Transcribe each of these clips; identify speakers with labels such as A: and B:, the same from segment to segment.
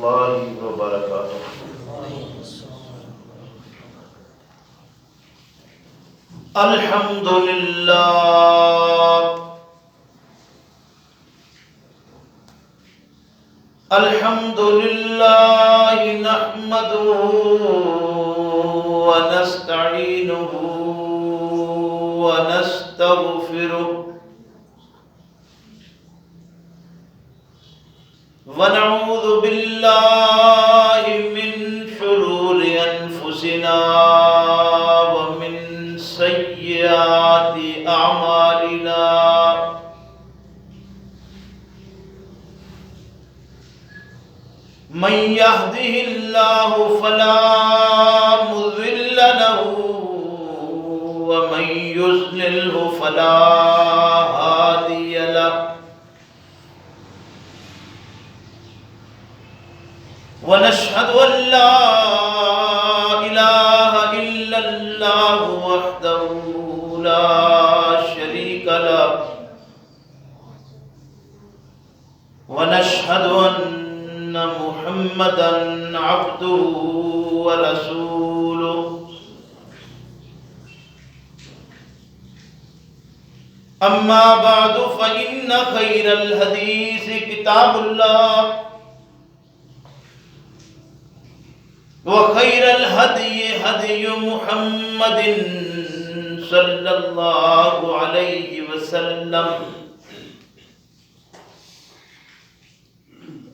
A: الله وبركاته. الحمد لله الحمد لله نحمده ونستعينه ونستغفره ونعوذ بالله من شرور أنفسنا ومن سيئات أعمالنا من يهده الله فلا مضل له ومن يضلله فلا هادي له ونشهد أن لا إله إلا الله وحده لا شريك له ونشهد أن محمدا عبده ورسوله أما بعد فإن خير الحديث كتاب الله وخير الهدي هدي محمد صلى الله عليه وسلم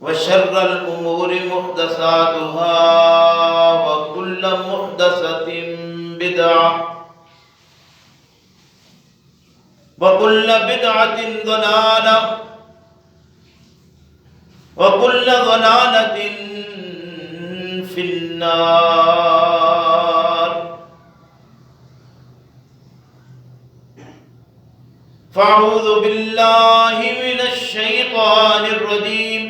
A: وشر الأمور محدثاتها وكل محدثة بدعة وكل بدعة ضلالة وكل ضلالة في النار. فأعوذ بالله من الشيطان الرجيم.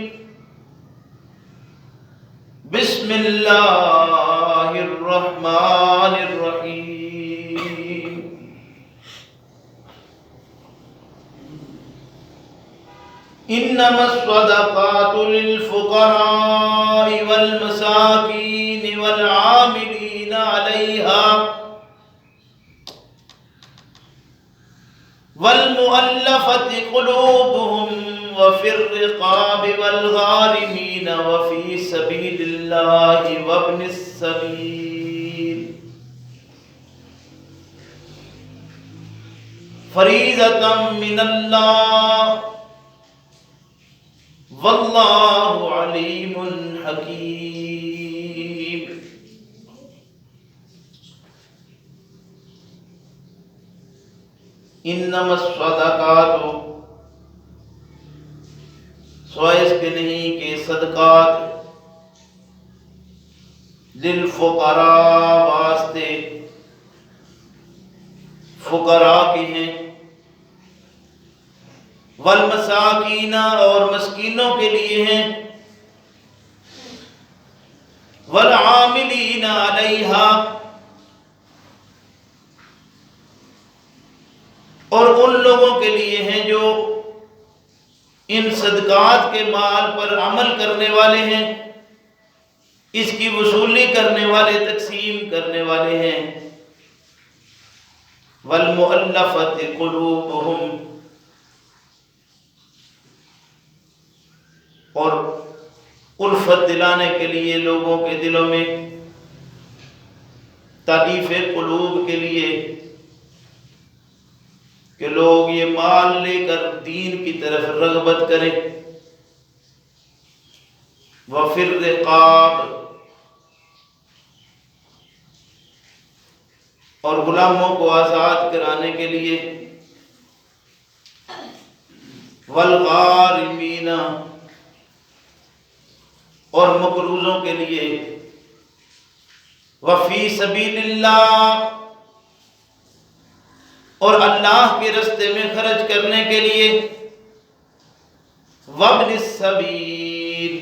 A: بسم الله الرحمن الرحيم. إنما الصدقات للفقراء والمساكين والعاملين عليها والمؤلفة قلوبهم وفي الرقاب والغارمين وفي سبيل الله وابن السبيل فريضة من الله واللہ علیم حکیم. انما الصدقات سوائے اس کے نہیں کہ صدقات للفقراء واسطے فقراء کے ہیں، والمساکین اور مسکینوں کے لیے ہیں، والعاملین علیہا اور ان لوگوں کے لیے ہیں جو ان صدقات کے مال پر عمل کرنے والے ہیں، اس کی وصولی کرنے والے، تقسیم کرنے والے ہیں. والمؤلفۃ قلوبہم اور الفت دلانے کے لیے لوگوں کے دلوں میں، تالیف قلوب کے لیے کہ لوگ یہ مال لے کر دین کی طرف رغبت کریں. وفی الرقاب اور غلاموں کو آزاد کرانے کے لیے، والغارمین اور مقروضوں کے لیے، وفی سبیل اللہ اور اللہ کے راستے میں خرچ کرنے کے لیے، وابن السبیل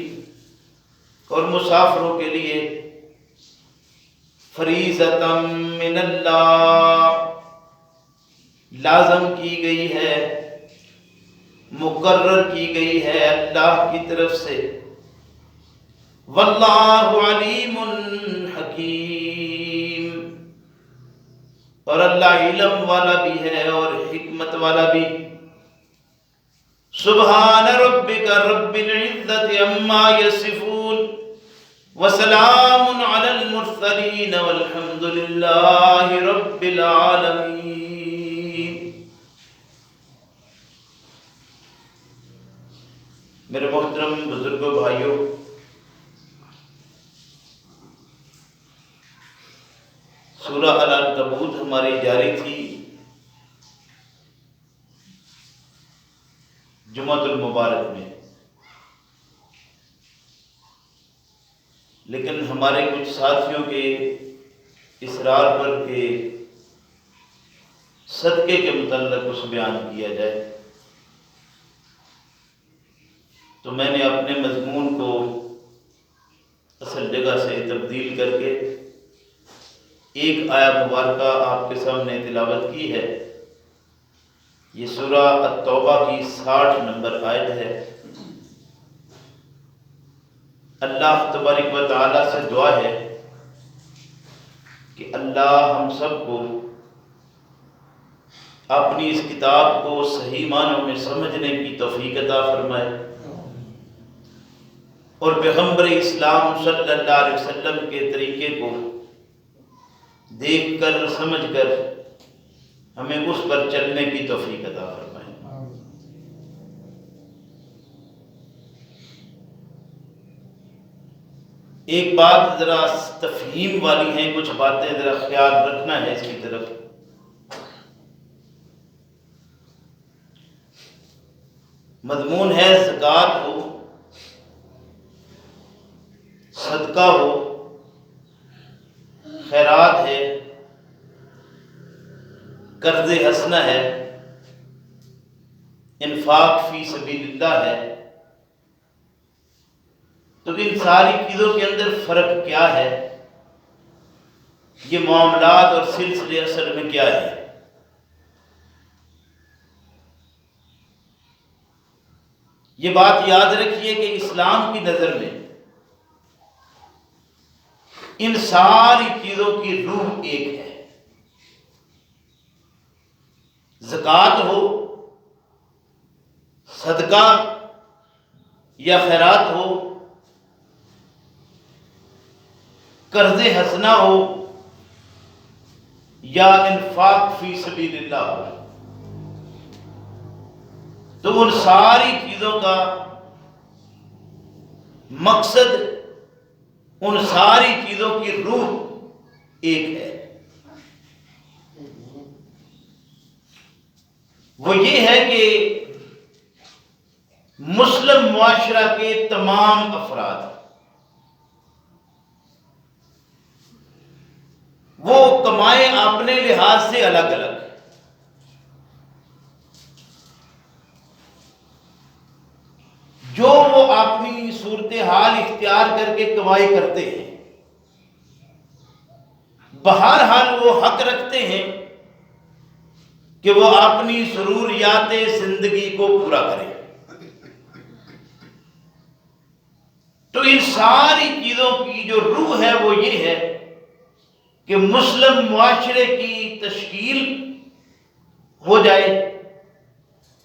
A: اور مسافروں کے لیے. فریضۃ من اللہ لازم کی گئی ہے، مقرر کی گئی ہے اللہ کی طرف سے. واللہ علیم حکیم، اور اللہ علم والا بھی ہے اور حکمت والا بھی۔ سبحان ربک رب العزت عما یصفون وسلام علی المرسلین والحمد للہ رب العالمین۔ میرے محترم بزرگوں، بھائیوں، سورہ العنکبوت ہماری جاری تھی جمعۃ المبارک میں، لیکن ہمارے کچھ ساتھیوں کے اصرار پر کہ صدقے کے متعلق کچھ بیان کیا جائے، تو میں نے اپنے مضمون کو اصل جگہ سے تبدیل کر کے ایک آیہ مبارکہ آپ کے سامنے تلاوت کی ہے۔ یہ سورہ التوبہ کی 60 نمبر آیت ہے۔ اللہ تبارک و تعالی سے دعا ہے کہ اللہ ہم سب کو اپنی اس کتاب کو صحیح معنوں میں سمجھنے کی توفیق عطا فرمائے، اور پیغمبر اسلام صلی اللہ علیہ وسلم کے طریقے کو دیکھ کر سمجھ کر ہمیں اس پر چلنے کی توفیق عطا فرمائے۔ ایک بات ذرا تفہیم والی ہیں، کچھ باتیں ذرا خیال رکھنا ہے اس کی طرف۔ مضمون ہے زکوٰۃ ہو، صدقہ ہو، خیرات ہے، قرض حسنہ ہے، انفاق فی سبیل اللہ ہے، تو ان ساری چیزوں کے اندر فرق کیا ہے؟ یہ معاملات اور سلسلے اصل میں کیا ہے؟ یہ بات یاد رکھیے کہ اسلام کی نظر میں ان ساری چیزوں کی روح ایک ہے۔ زکوٰۃ ہو، صدقہ یا خیرات ہو، قرض حسنہ ہو یا انفاق فی سبیل اللہ ہو، تو ان ساری چیزوں کا مقصد، ان ساری چیزوں کی روح ایک ہے۔ وہ یہ ہے کہ مسلم معاشرہ کے تمام افراد وہ کمائیں اپنے لحاظ سے الگ الگ، جو وہ اپنی صورتحال اختیار کر کے کمائی کرتے ہیں، بہرحال وہ حق رکھتے ہیں کہ وہ اپنی ضروریات زندگی کو پورا کریں۔ تو ان ساری چیزوں کی جو روح ہے وہ یہ ہے کہ مسلم معاشرے کی تشکیل ہو جائے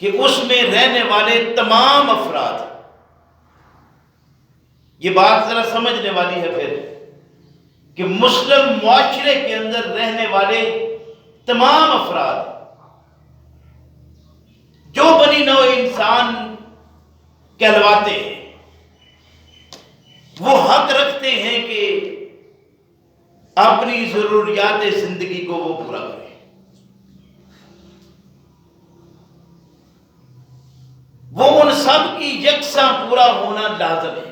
A: کہ اس میں رہنے والے تمام افراد، یہ بات ذرا سمجھنے والی ہے پھر، کہ مسلم معاشرے کے اندر رہنے والے تمام افراد جو بنی نوع انسان کہلواتے ہیں، وہ حق رکھتے ہیں کہ اپنی ضروریات زندگی کو وہ پورا کریں۔ وہ ان سب کی یکساں پورا ہونا لازم ہے۔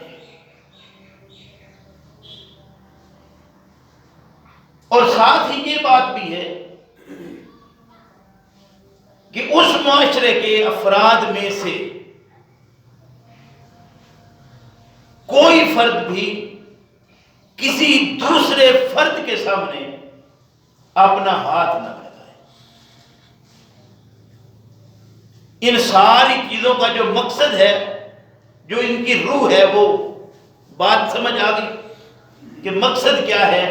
A: اور ساتھ ہی یہ بات بھی ہے کہ اس معاشرے کے افراد میں سے کوئی فرد بھی کسی دوسرے فرد کے سامنے اپنا ہاتھ نہ پھیلائے۔ ان ساری چیزوں کا جو مقصد ہے، جو ان کی روح ہے، وہ بات سمجھ آ گئی کہ مقصد کیا ہے،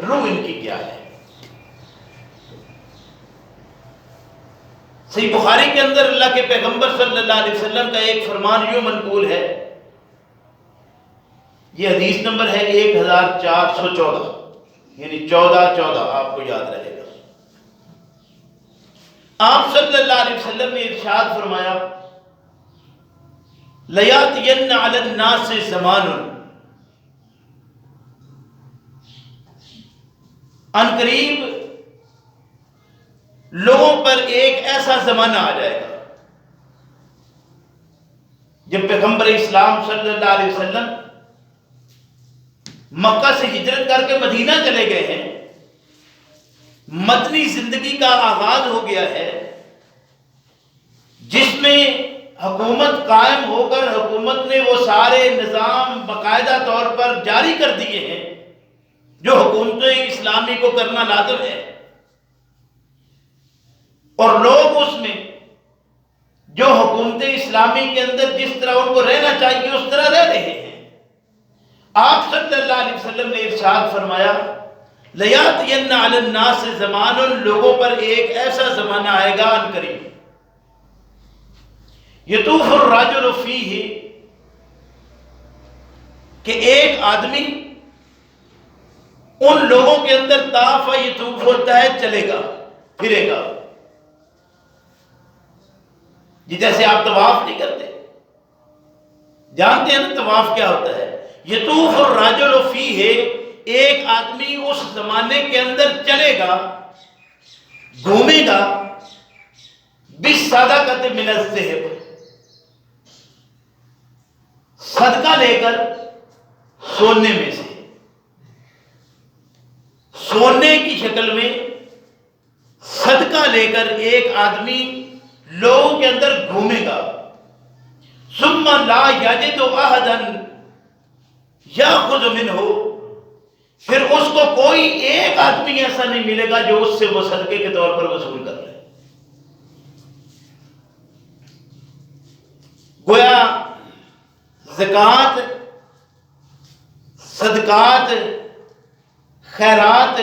A: روح ان کی کیا ہے۔ صحیح بخاری کے اندر اللہ کے پیغمبر صلی اللہ علیہ وسلم کا ایک فرمان یوں منقول ہے، یہ حدیث نمبر ہے 1414، یعنی 1414 آپ کو یاد رہے گا۔ آپ صلی اللہ علیہ وسلم نے ارشاد فرمایا، لَيَأْتِيَنَّ عَلَى النَّاسِ زَمَانٌ، ان قریب لوگوں پر ایک ایسا زمانہ آ جائے گا، جب پیغمبر اسلام صلی اللہ علیہ وسلم مکہ سے ہجرت کر کے مدینہ چلے گئے ہیں، مدنی زندگی کا آغاز ہو گیا ہے، جس میں حکومت قائم ہو کر حکومت نے وہ سارے نظام باقاعدہ طور پر جاری کر دیے ہیں جو حکومت اسلامی کو کرنا لازم ہے، اور لوگ اس میں جو حکومت اسلامی کے اندر جس طرح ان کو رہنا چاہیے اس طرح رہ رہے ہیں۔ آپ صلی اللہ علیہ وسلم نے ارشاد فرمایا، لَيَأْتِيَنَّ عَلَى النَّاسِ زَمَانٌ، لوگوں پر ایک ایسا زمانہ آئے گا ان قریب، يَطُوفُ الرَّجُلُ فِيهِ، کہ ایک آدمی ان لوگوں کے اندر طاف یطوف ہوتا ہے، چلے گا پھرے گا، جیسے آپ طواف نہیں کرتے، جانتے ہیں نا طواف کیا ہوتا ہے؟ یطوف الرجل فیہ، ایک آدمی اس زمانے کے اندر چلے گا، گھومے گا، بالصدقۃ من الذہب، صدقہ لے کر سونے میں سے، سونے کی شکل میں صدقہ لے کر ایک آدمی لوگوں کے اندر گھومے گا، ثم لا یجد احدا یاخذ منہ، پھر اس کو کوئی ایک آدمی ایسا نہیں ملے گا جو اس سے وہ صدقے کے طور پر وصول کر لے۔ گویا زکوٰۃ، صدقات، خیرات،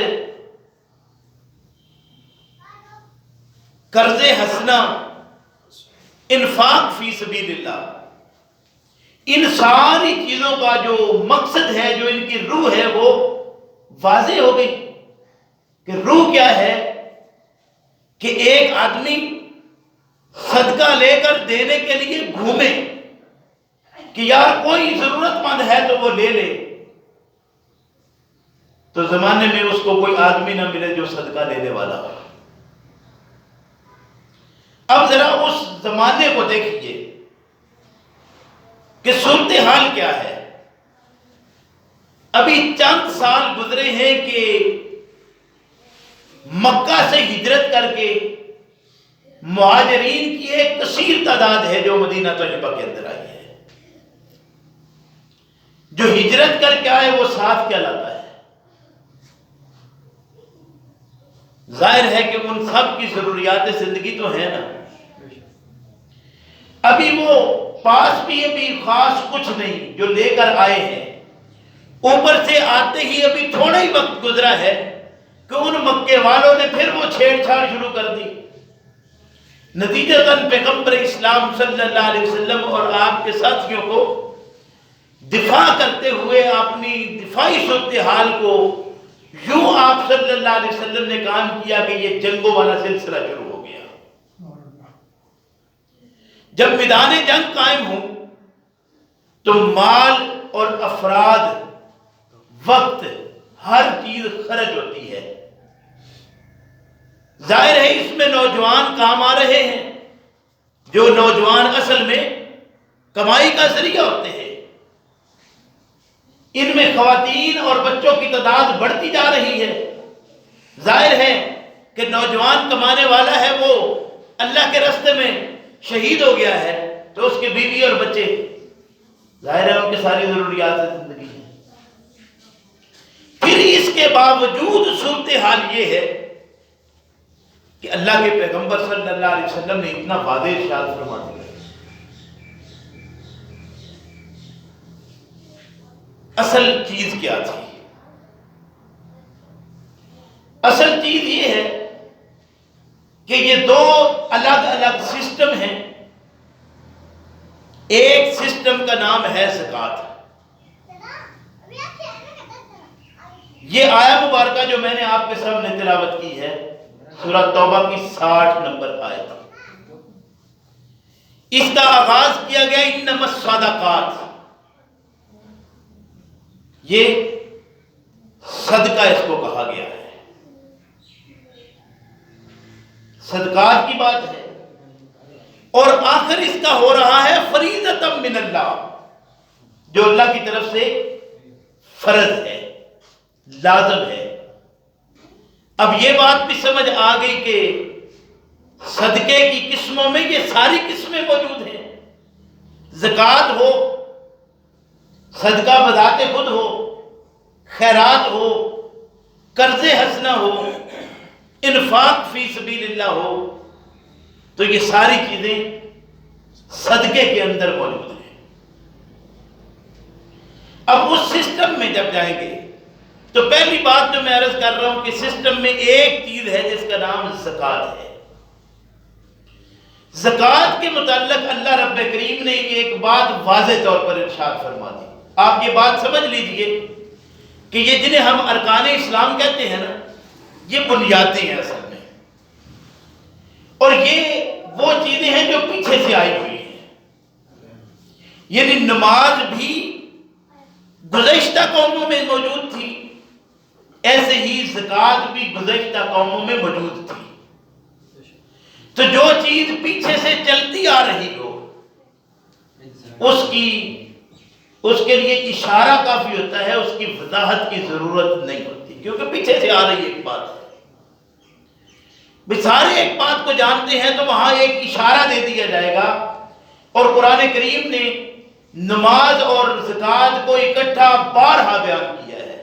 A: قرض حسنہ، انفاق فی سبیل اللہ، ان ساری چیزوں کا جو مقصد ہے، جو ان کی روح ہے، وہ واضح ہو گئی کہ روح کیا ہے، کہ ایک آدمی صدقہ لے کر دینے کے لیے گھومے کہ یار کوئی ضرورت مند ہے تو وہ لے لے، تو زمانے میں اس کو کوئی آدمی نہ ملے جو صدقہ لینے والا ہو۔ اب ذرا اس زمانے کو دیکھیے کہ صورتحال کیا ہے۔ ابھی چند سال گزرے ہیں کہ مکہ سے ہجرت کر کے مہاجرین کی ایک کثیر تعداد ہے جو مدینہ طیبہ کے اندر آئی ہے۔ جو ہجرت کر کے آئے وہ ساتھ کیا لاتا ہے؟ ظاہر ہے کہ ان سب کی ضروریات زندگی تو ہے نا، ابھی وہ پاس بھی ابھی خاص کچھ نہیں جو لے کر آئے ہیں، اوپر سے آتے ہی ابھی تھوڑا ہی وقت گزرا ہے کہ ان مکے والوں نے پھر وہ چھیڑ چھاڑ شروع کر دی۔ نتیجتاً پیغمبر اسلام صلی اللہ علیہ وسلم اور آپ کے ساتھیوں کو دفاع کرتے ہوئے اپنی دفاعی صورتحال کو یوں آپ صلی اللہ علیہ وسلم نے کام کیا کہ یہ جنگوں والا سلسلہ شروع ہو گیا۔ جب میدان جنگ قائم ہوں تو مال اور افراد، وقت، ہر چیز خرچ ہوتی ہے۔ ظاہر ہے اس میں نوجوان کام آ رہے ہیں، جو نوجوان اصل میں کمائی کا ذریعہ ہوتے ہیں۔ ان میں خواتین اور بچوں کی تعداد بڑھتی جا رہی ہے۔ ظاہر ہے کہ نوجوان کمانے والا ہے، وہ اللہ کے راستے میں شہید ہو گیا ہے تو اس کے بیوی اور بچے، ظاہر ہے ان کی ساری ضروریات زندگی ہیں۔ پھر اس کے باوجود صورتحال یہ ہے کہ اللہ کے پیغمبر صلی اللہ علیہ وسلم نے اتنا واضح ارشاد فرما دیا، اصل چیز کیا تھی؟ اصل چیز یہ ہے کہ یہ دو الگ الگ سسٹم ہیں. ایک سسٹم کا نام ہے زکوٰۃ. یہ آیت مبارکہ جو میں نے آپ کے سامنے تلاوت کی ہے سورہ توبہ کی 60 نمبر آیت، اس کا آغاز کیا گیا انما الصدقات. یہ صدقہ اس کو کہا گیا ہے، صدقات کی بات ہے. اور آخر اس کا ہو رہا ہے فریضۃ من اللہ، جو اللہ کی طرف سے فرض ہے، لازم ہے. اب یہ بات بھی سمجھ آ گئی کہ صدقے کی قسموں میں یہ ساری قسمیں موجود ہیں. زکوٰۃ ہو، صدقہ بذات خود ہو، خیرات ہو، قرض حسنہ ہو، انفاق فی سبیل اللہ ہو، تو یہ ساری چیزیں صدقے کے اندر موجود ہیں. اب اس سسٹم میں جب جائیں گے تو پہلی بات جو میں عرض کر رہا ہوں کہ سسٹم میں ایک چیز ہے جس کا نام زکوٰۃ ہے. زکوٰۃ کے متعلق اللہ رب کریم نے ایک بات واضح طور پر ارشاد فرما دی. آپ یہ بات سمجھ لیجئے کہ یہ جنہیں ہم ارکان اسلام کہتے ہیں نا، یہ بنیادیں ہیں اصل میں، اور یہ وہ چیزیں ہیں جو پیچھے سے آئی ہوئی ہیں. یعنی نماز بھی گزشتہ قوموں میں موجود تھی، ایسے ہی زکوٰۃ بھی گزشتہ قوموں میں موجود تھی. تو جو چیز پیچھے سے چلتی آ رہی ہو اس کے لیے اشارہ کافی ہوتا ہے، اس کی وضاحت کی ضرورت نہیں ہوتی، کیونکہ پیچھے سے آ رہی ایک بات ہے. سارے ایک بات کو جانتے ہیں تو وہاں ایک اشارہ دے دیا جائے گا. اور قرآن کریم نے نماز اور زکوٰۃ کو اکٹھا بارہا بیان کیا ہے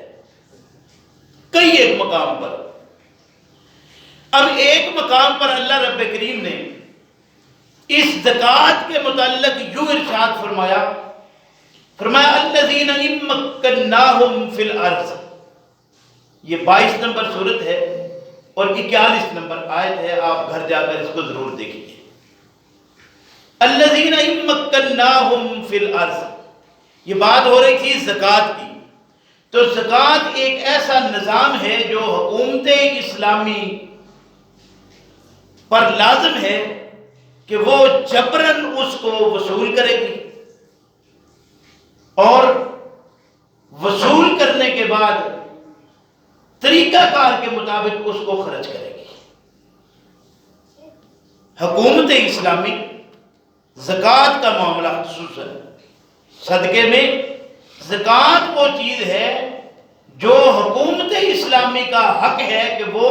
A: کئی ایک مقام پر. اب ایک مقام پر اللہ رب کریم نے اس زکوٰۃ کے متعلق یوں ارشاد فرمایا الذین ان مکناہم فی الارض. یہ 22 نمبر سورت ہے اور 41 نمبر آیت ہے، آپ گھر جا کر اس کو ضرور دیکھیے. الذین ان مکناہم فی الارض، یہ بات ہو رہی تھی زکوٰۃ کی. تو زکوٰۃ ایک ایسا نظام ہے جو حکومت اسلامی پر لازم ہے کہ وہ جبراً اس کو وصول کرے گی، اور وصول کرنے کے بعد طریقہ کار کے مطابق اس کو خرچ کرے گی. حکومت اسلامی زکوٰۃ کا معاملہ خصوصاً صدقے میں، زکوٰۃ وہ چیز ہے جو حکومت اسلامی کا حق ہے کہ وہ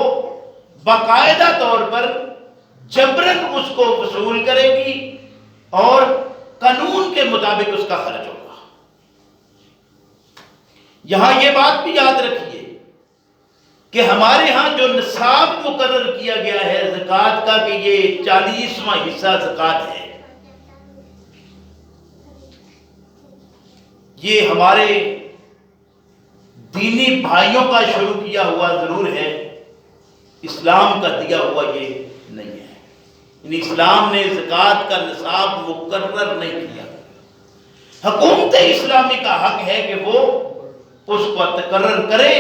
A: باقاعدہ طور پر جبراً اس کو وصول کرے گی اور قانون کے مطابق اس کا خرچ ہوگا. یہاں یہ بات بھی یاد رکھیے کہ ہمارے ہاں جو نصاب مقرر کیا گیا ہے زکوٰۃ کا کہ یہ 40واں حصہ زکوٰۃ ہے، یہ ہمارے دینی بھائیوں کا شروع کیا ہوا ضرور ہے، اسلام کا دیا ہوا یہ نہیں ہے. یعنی اسلام نے زکوٰۃ کا نصاب مقرر نہیں کیا. حکومت اسلامی کا حق ہے کہ وہ اس کو تقرر کرے،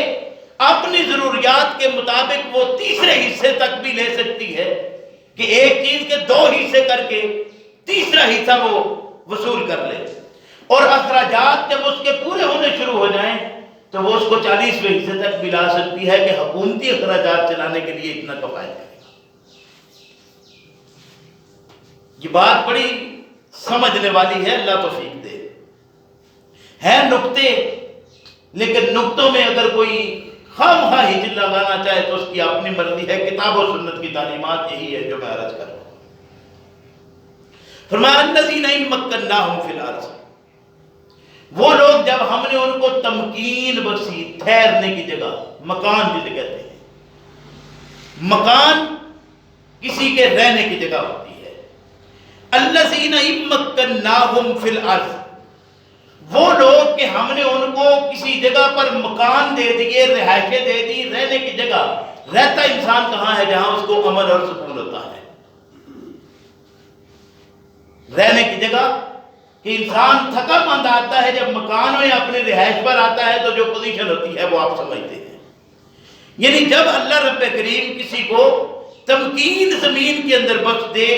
A: اپنی ضروریات کے مطابق وہ تیسرے حصے تک بھی لے سکتی ہے کہ ایک چیز کے 2 حصے کر کے تیسرا حصہ وہ وصول کر لے، اور اخراجات جب اس کے پورے ہونے شروع ہو جائیں تو وہ اس کو 40ویں حصے تک بھی لا سکتی ہے کہ حکومتی اخراجات چلانے کے لیے اتنا کفایت کرے گا. یہ بات بڑی سمجھنے والی ہے، اللہ توفیق دے. ہے نکتے، لیکن نکتوں میں اگر کوئی خواہ ہجر لگانا چاہے تو اس کی اپنی مرضی ہے. کتاب و سنت کی تعلیمات یہی ہے جو میں عرض کر رہا ہوں. فرمایا الذین ان مکناہم فی الارض، وہ لوگ جب ہم نے ان کو تمکین بخشی، ٹھہرنے کی جگہ، مکان جسے کہتے ہیں، مکان کسی کے رہنے کی جگہ ہوتی ہے. الذین ان مکناہم فی الارض، وہ لوگ کہ ہم نے ان کو کسی جگہ پر مکان دے دیے، رہائشیں دے دی، رہنے کی جگہ، رہتا انسان کہاں ہے جہاں اس کو امن اور سکون ہوتا ہے؟ رہنے کی جگہ کہ انسان تھکا مند آتا ہے جب مکان میں اپنی رہائش پر آتا ہے تو جو پوزیشن ہوتی ہے وہ آپ سمجھتے ہیں۔ یعنی جب اللہ رب کریم کسی کو تمکین زمین کے اندر بخش دے،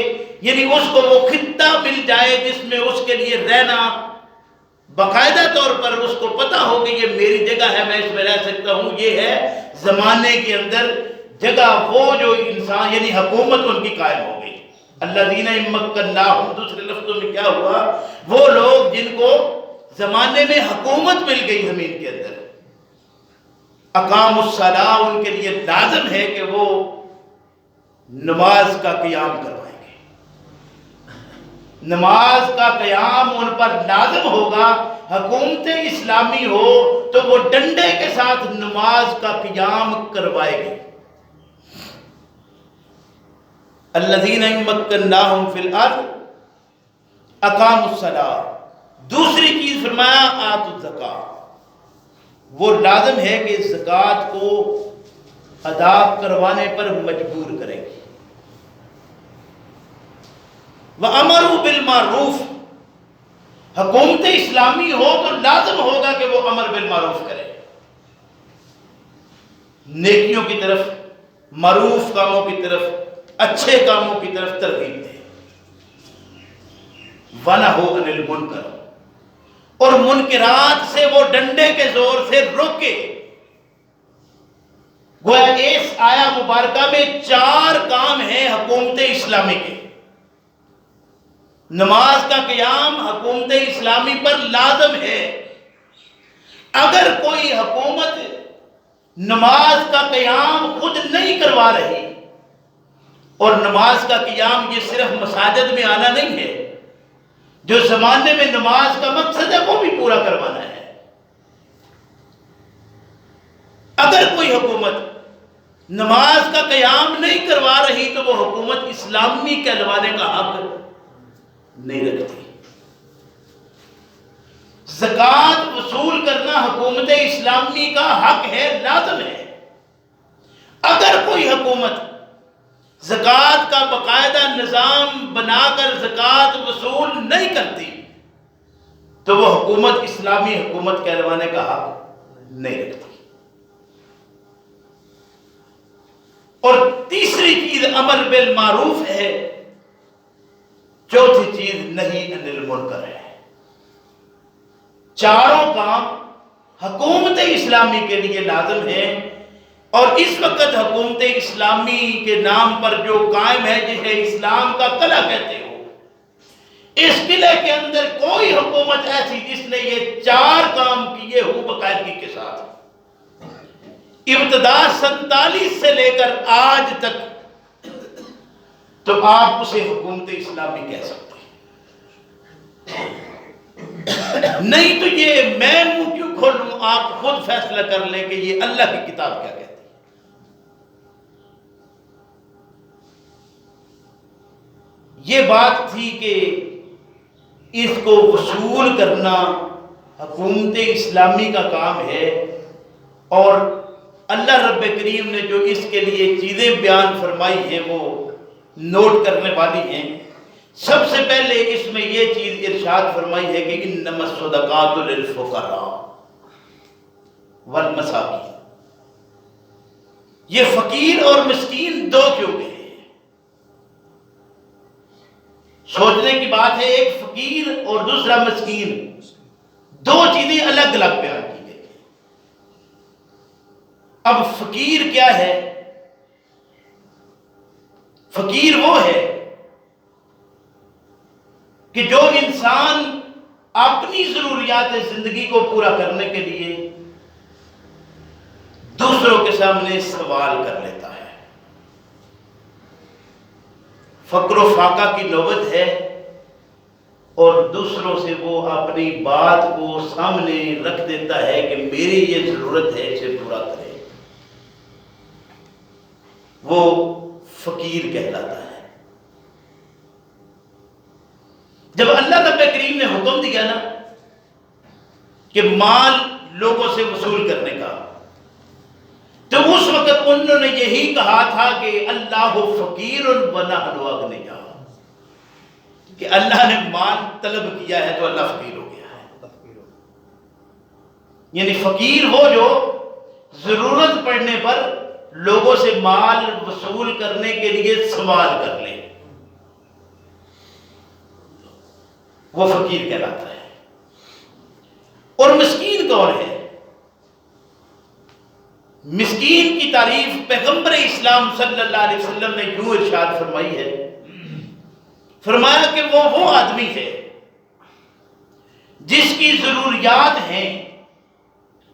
A: یعنی اس کو وہ خطہ مل جائے جس میں اس کے لیے رہنا باقاعدہ طور پر اس کو پتا ہو کہ یہ میری جگہ ہے، میں اس میں رہ سکتا ہوں، یہ ہے زمانے کے اندر جگہ، وہ جو انسان یعنی حکومت ان کی قائم ہو گئی۔ الذین مکناہم، دوسرے لفظوں میں کیا ہوا؟ وہ لوگ جن کو زمانے میں حکومت مل گئی زمین کے اندر، اقام الصلاۃ، ان کے لیے لازم ہے کہ وہ نماز کا قیام کروائیں گے۔ نماز کا قیام ان پر لازم ہوگا۔ حکومت اسلامی ہو تو وہ ڈنڈے کے ساتھ نماز کا قیام کروائے گی۔ الذین مکناہم فی الارض اقاموا الصلاۃ۔ دوسری چیز فرمایا آتوا الزکاۃ، وہ لازم ہے کہ زکوٰۃ کو ادا کروانے پر مجبور کریں گے۔ وَأَمَرُوا بِالْمَعْرُوفِ، حکومت اسلامی ہو تو لازم ہوگا کہ وہ امر بالمعروف کرے، نیکیوں کی طرف، معروف کاموں کی طرف، اچھے کاموں کی طرف ترغیب دے۔ وَنَهُوا عَنِ الْمُنکَرِ، اور منکرات سے وہ ڈنڈے کے زور سے روکے۔ گویا اس آیا مبارکہ میں 4 کام ہیں حکومت اسلامی کے۔ نماز کا قیام حکومت اسلامی پر لازم ہے۔ اگر کوئی حکومت نماز کا قیام خود نہیں کروا رہی، اور نماز کا قیام یہ صرف مساجد میں آنا نہیں ہے، جو زمانے میں نماز کا مقصد ہے وہ بھی پورا کروانا ہے۔ اگر کوئی حکومت نماز کا قیام نہیں کروا رہی تو وہ حکومت اسلامی کہلوانے کا حق نہیں رکھتی۔ زکوٰۃ وصول کرنا حکومت اسلامی کا حق ہے، لازم ہے۔ اگر کوئی حکومت زکوٰۃ کا باقاعدہ نظام بنا کر زکوٰۃ وصول نہیں کرتی تو وہ حکومت اسلامی حکومت کہلوانے کا حق نہیں رکھتی۔ اور تیسری چیز امر بالمعروف ہے، چوتھی چیز نہی عن المنکر ہے۔ چاروں کام حکومت اسلامی کے لیے لازم ہیں، اور اس وقت حکومت اسلامی کے نام پر جو قائم ہے، جسے اسلام کا قلعہ کہتے ہو، اس قلعے کے اندر کوئی حکومت ایسی جس نے یہ 4 کام کیے ہو باقاعدگی کے ساتھ، ابتدا 47 سے لے کر آج تک، تو آپ اسے حکومت اسلامی کہہ سکتے ہیں۔ نہیں تو یہ میں منہ کیوں کھولوں، آپ خود فیصلہ کر لیں کہ یہ اللہ کی کتاب کیا کہتی ہے۔ یہ بات تھی کہ اس کو وصول کرنا حکومت اسلامی کا کام ہے، اور اللہ رب کریم نے جو اس کے لیے چیزیں بیان فرمائی ہیں وہ نوٹ کرنے والی ہیں۔ سب سے پہلے اس میں یہ چیز ارشاد فرمائی ہے کہ انما الصدقات للفقراء والمساکین، یہ فقیر اور مسکین 2 کیوں گئے ہیں؟ سوچنے کی بات ہے، ایک فقیر اور دوسرا مسکین، 2 چیزیں الگ الگ بیان کی گئی۔ اب فقیر کیا ہے؟ فقیر وہ ہے کہ جو انسان اپنی ضروریات زندگی کو پورا کرنے کے لیے دوسروں کے سامنے سوال کر لیتا ہے۔ فقر و فاقہ کی نوبت ہے، اور دوسروں سے وہ اپنی بات کو سامنے رکھ دیتا ہے کہ میری یہ ضرورت ہے، اسے پورا کرے، وہ فقیر کہلاتا ہے۔ جب اللہ رب کریم نے حکم دیا نا کہ مال لوگوں سے وصول کرنے کا، تو اس وقت انہوں نے یہی کہا تھا کہ اللہ فقیر ونحن اغنیاء، کہ اللہ نے مال طلب کیا ہے تو اللہ فقیر ہو گیا ہے. یعنی فقیر وہ جو ضرورت پڑنے پر لوگوں سے مال وصول کرنے کے لیے سوال کر لے، وہ فقیر کہلاتا ہے. اور مسکین کون ہے؟ مسکین کی تعریف پیغمبر اسلام صلی اللہ علیہ وسلم نے یوں ارشاد فرمائی ہے، فرمایا کہ وہ آدمی ہے جس کی ضروریات ہیں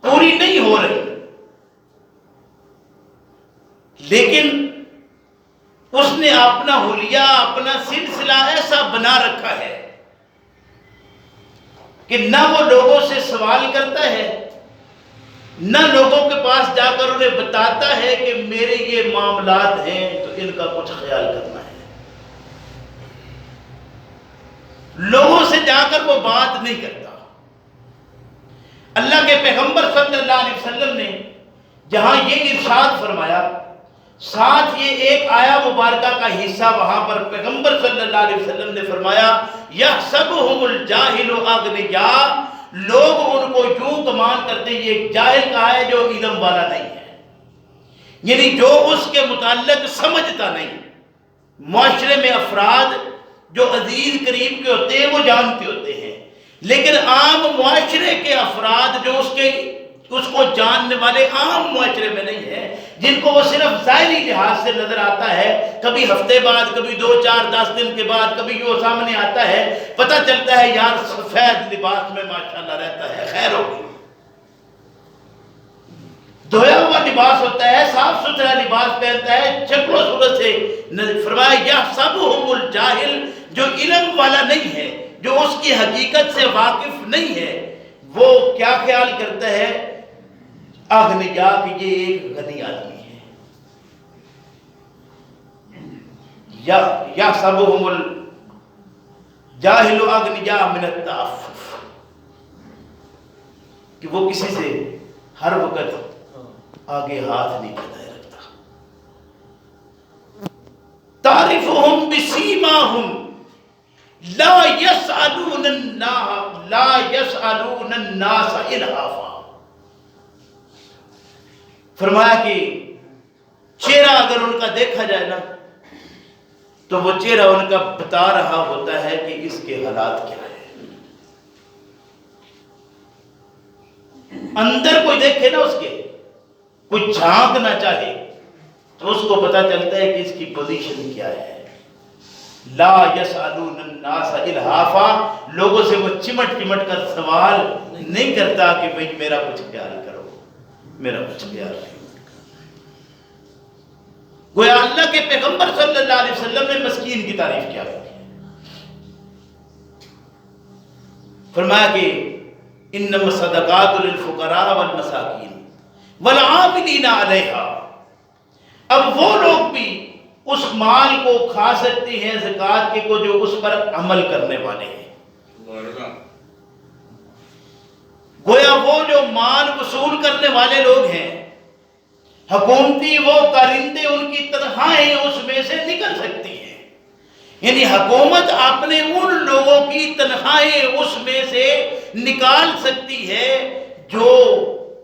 A: پوری نہیں ہو رہی، لیکن اس نے اپنا حلیہ، اپنا سلسلہ ایسا بنا رکھا ہے کہ نہ وہ لوگوں سے سوال کرتا ہے، نہ لوگوں کے پاس جا کر انہیں بتاتا ہے کہ میرے یہ معاملات ہیں تو ان کا کچھ خیال کرنا ہے. لوگوں سے جا کر وہ بات نہیں کرتا. اللہ کے پیغمبر صلی اللہ علیہ وسلم نے جہاں یہ ارشاد فرمایا، ساتھ یہ ایک آیا مبارکہ کا حصہ وہاں پر پیغمبر صلی اللہ علیہ وسلم نے فرمایا یحسبہم الجاہل اغنیاء، لوگ ان کو یوں گمان کرتے ہیں یہ جاہل کا ہے جو علم والا نہیں ہے، یعنی جو اس کے متعلق سمجھتا نہیں. معاشرے میں افراد جو عزیز قریب کے ہوتے ہیں وہ جانتے ہوتے ہیں، لیکن عام معاشرے کے افراد جو اس کو جاننے والے عام معاشرے میں نہیں ہیں، جن کو وہ صرف ظاہری لحاظ سے نظر آتا ہے، کبھی ہفتے بعد، کبھی 2 4 10 دن کے بعد کبھی وہ سامنے آتا ہے، پتہ چلتا ہے یار سفید لباس میں ماشاءاللہ رہتا ہے، خیر ہوگی، دھویا ہوا لباس ہوتا ہے، صاف ستھرا لباس پہنتا ہے، شکل و صورت سے. فرمایا یحسبہم الجاہل، جو علم والا نہیں ہے، جو اس کی حقیقت سے واقف نہیں ہے، وہ کیا خیال کرتا ہے اغنیاء کہ یہ ایک غنی آدمی ہے. یحسبہم الجاہل اغنیاء من التعفف، کہ وہ کسی سے ہر وقت آگے ہاتھ نہیں بڑھائے رکھتا. تعرفہم بسیماہم لا يسألون الناس الحافا. فرمایا کہ چہرہ اگر ان کا دیکھا جائے نا تو وہ چہرہ ان کا بتا رہا ہوتا ہے کہ اس کے حالات کیا ہے. اندر کوئی دیکھے نا، اس کے کوئی جھانکنا چاہے تو اس کو پتا چلتا ہے کہ اس کی پوزیشن کیا ہے. لا یسألون الناس الحافا، لوگوں سے وہ چمٹ چمٹ کر سوال نہیں کرتا کہ بھئی میرا کچھ خیال کرو، میرا کچھ خیال کرو. گویا اللہ کے پیغمبر صلی اللہ علیہ وسلم نے مسکین کی تعریف کیا ہے. فرمایا کہ انما الصدقات للفقراء والمساکین والعاملین علیہا. اب وہ لوگ بھی اس مال کو کھا سکتے ہیں زکوٰۃ کے کو جو اس پر عمل کرنے والے ہیں. گویا وہ جو مال وصول کرنے والے لوگ ہیں، حکومتی وہ کارندے، ان کی تنخواہیں اس میں سے نکل سکتی ہیں. یعنی حکومت اپنے ان لوگوں کی تنخواہیں اس میں سے نکال سکتی ہے جو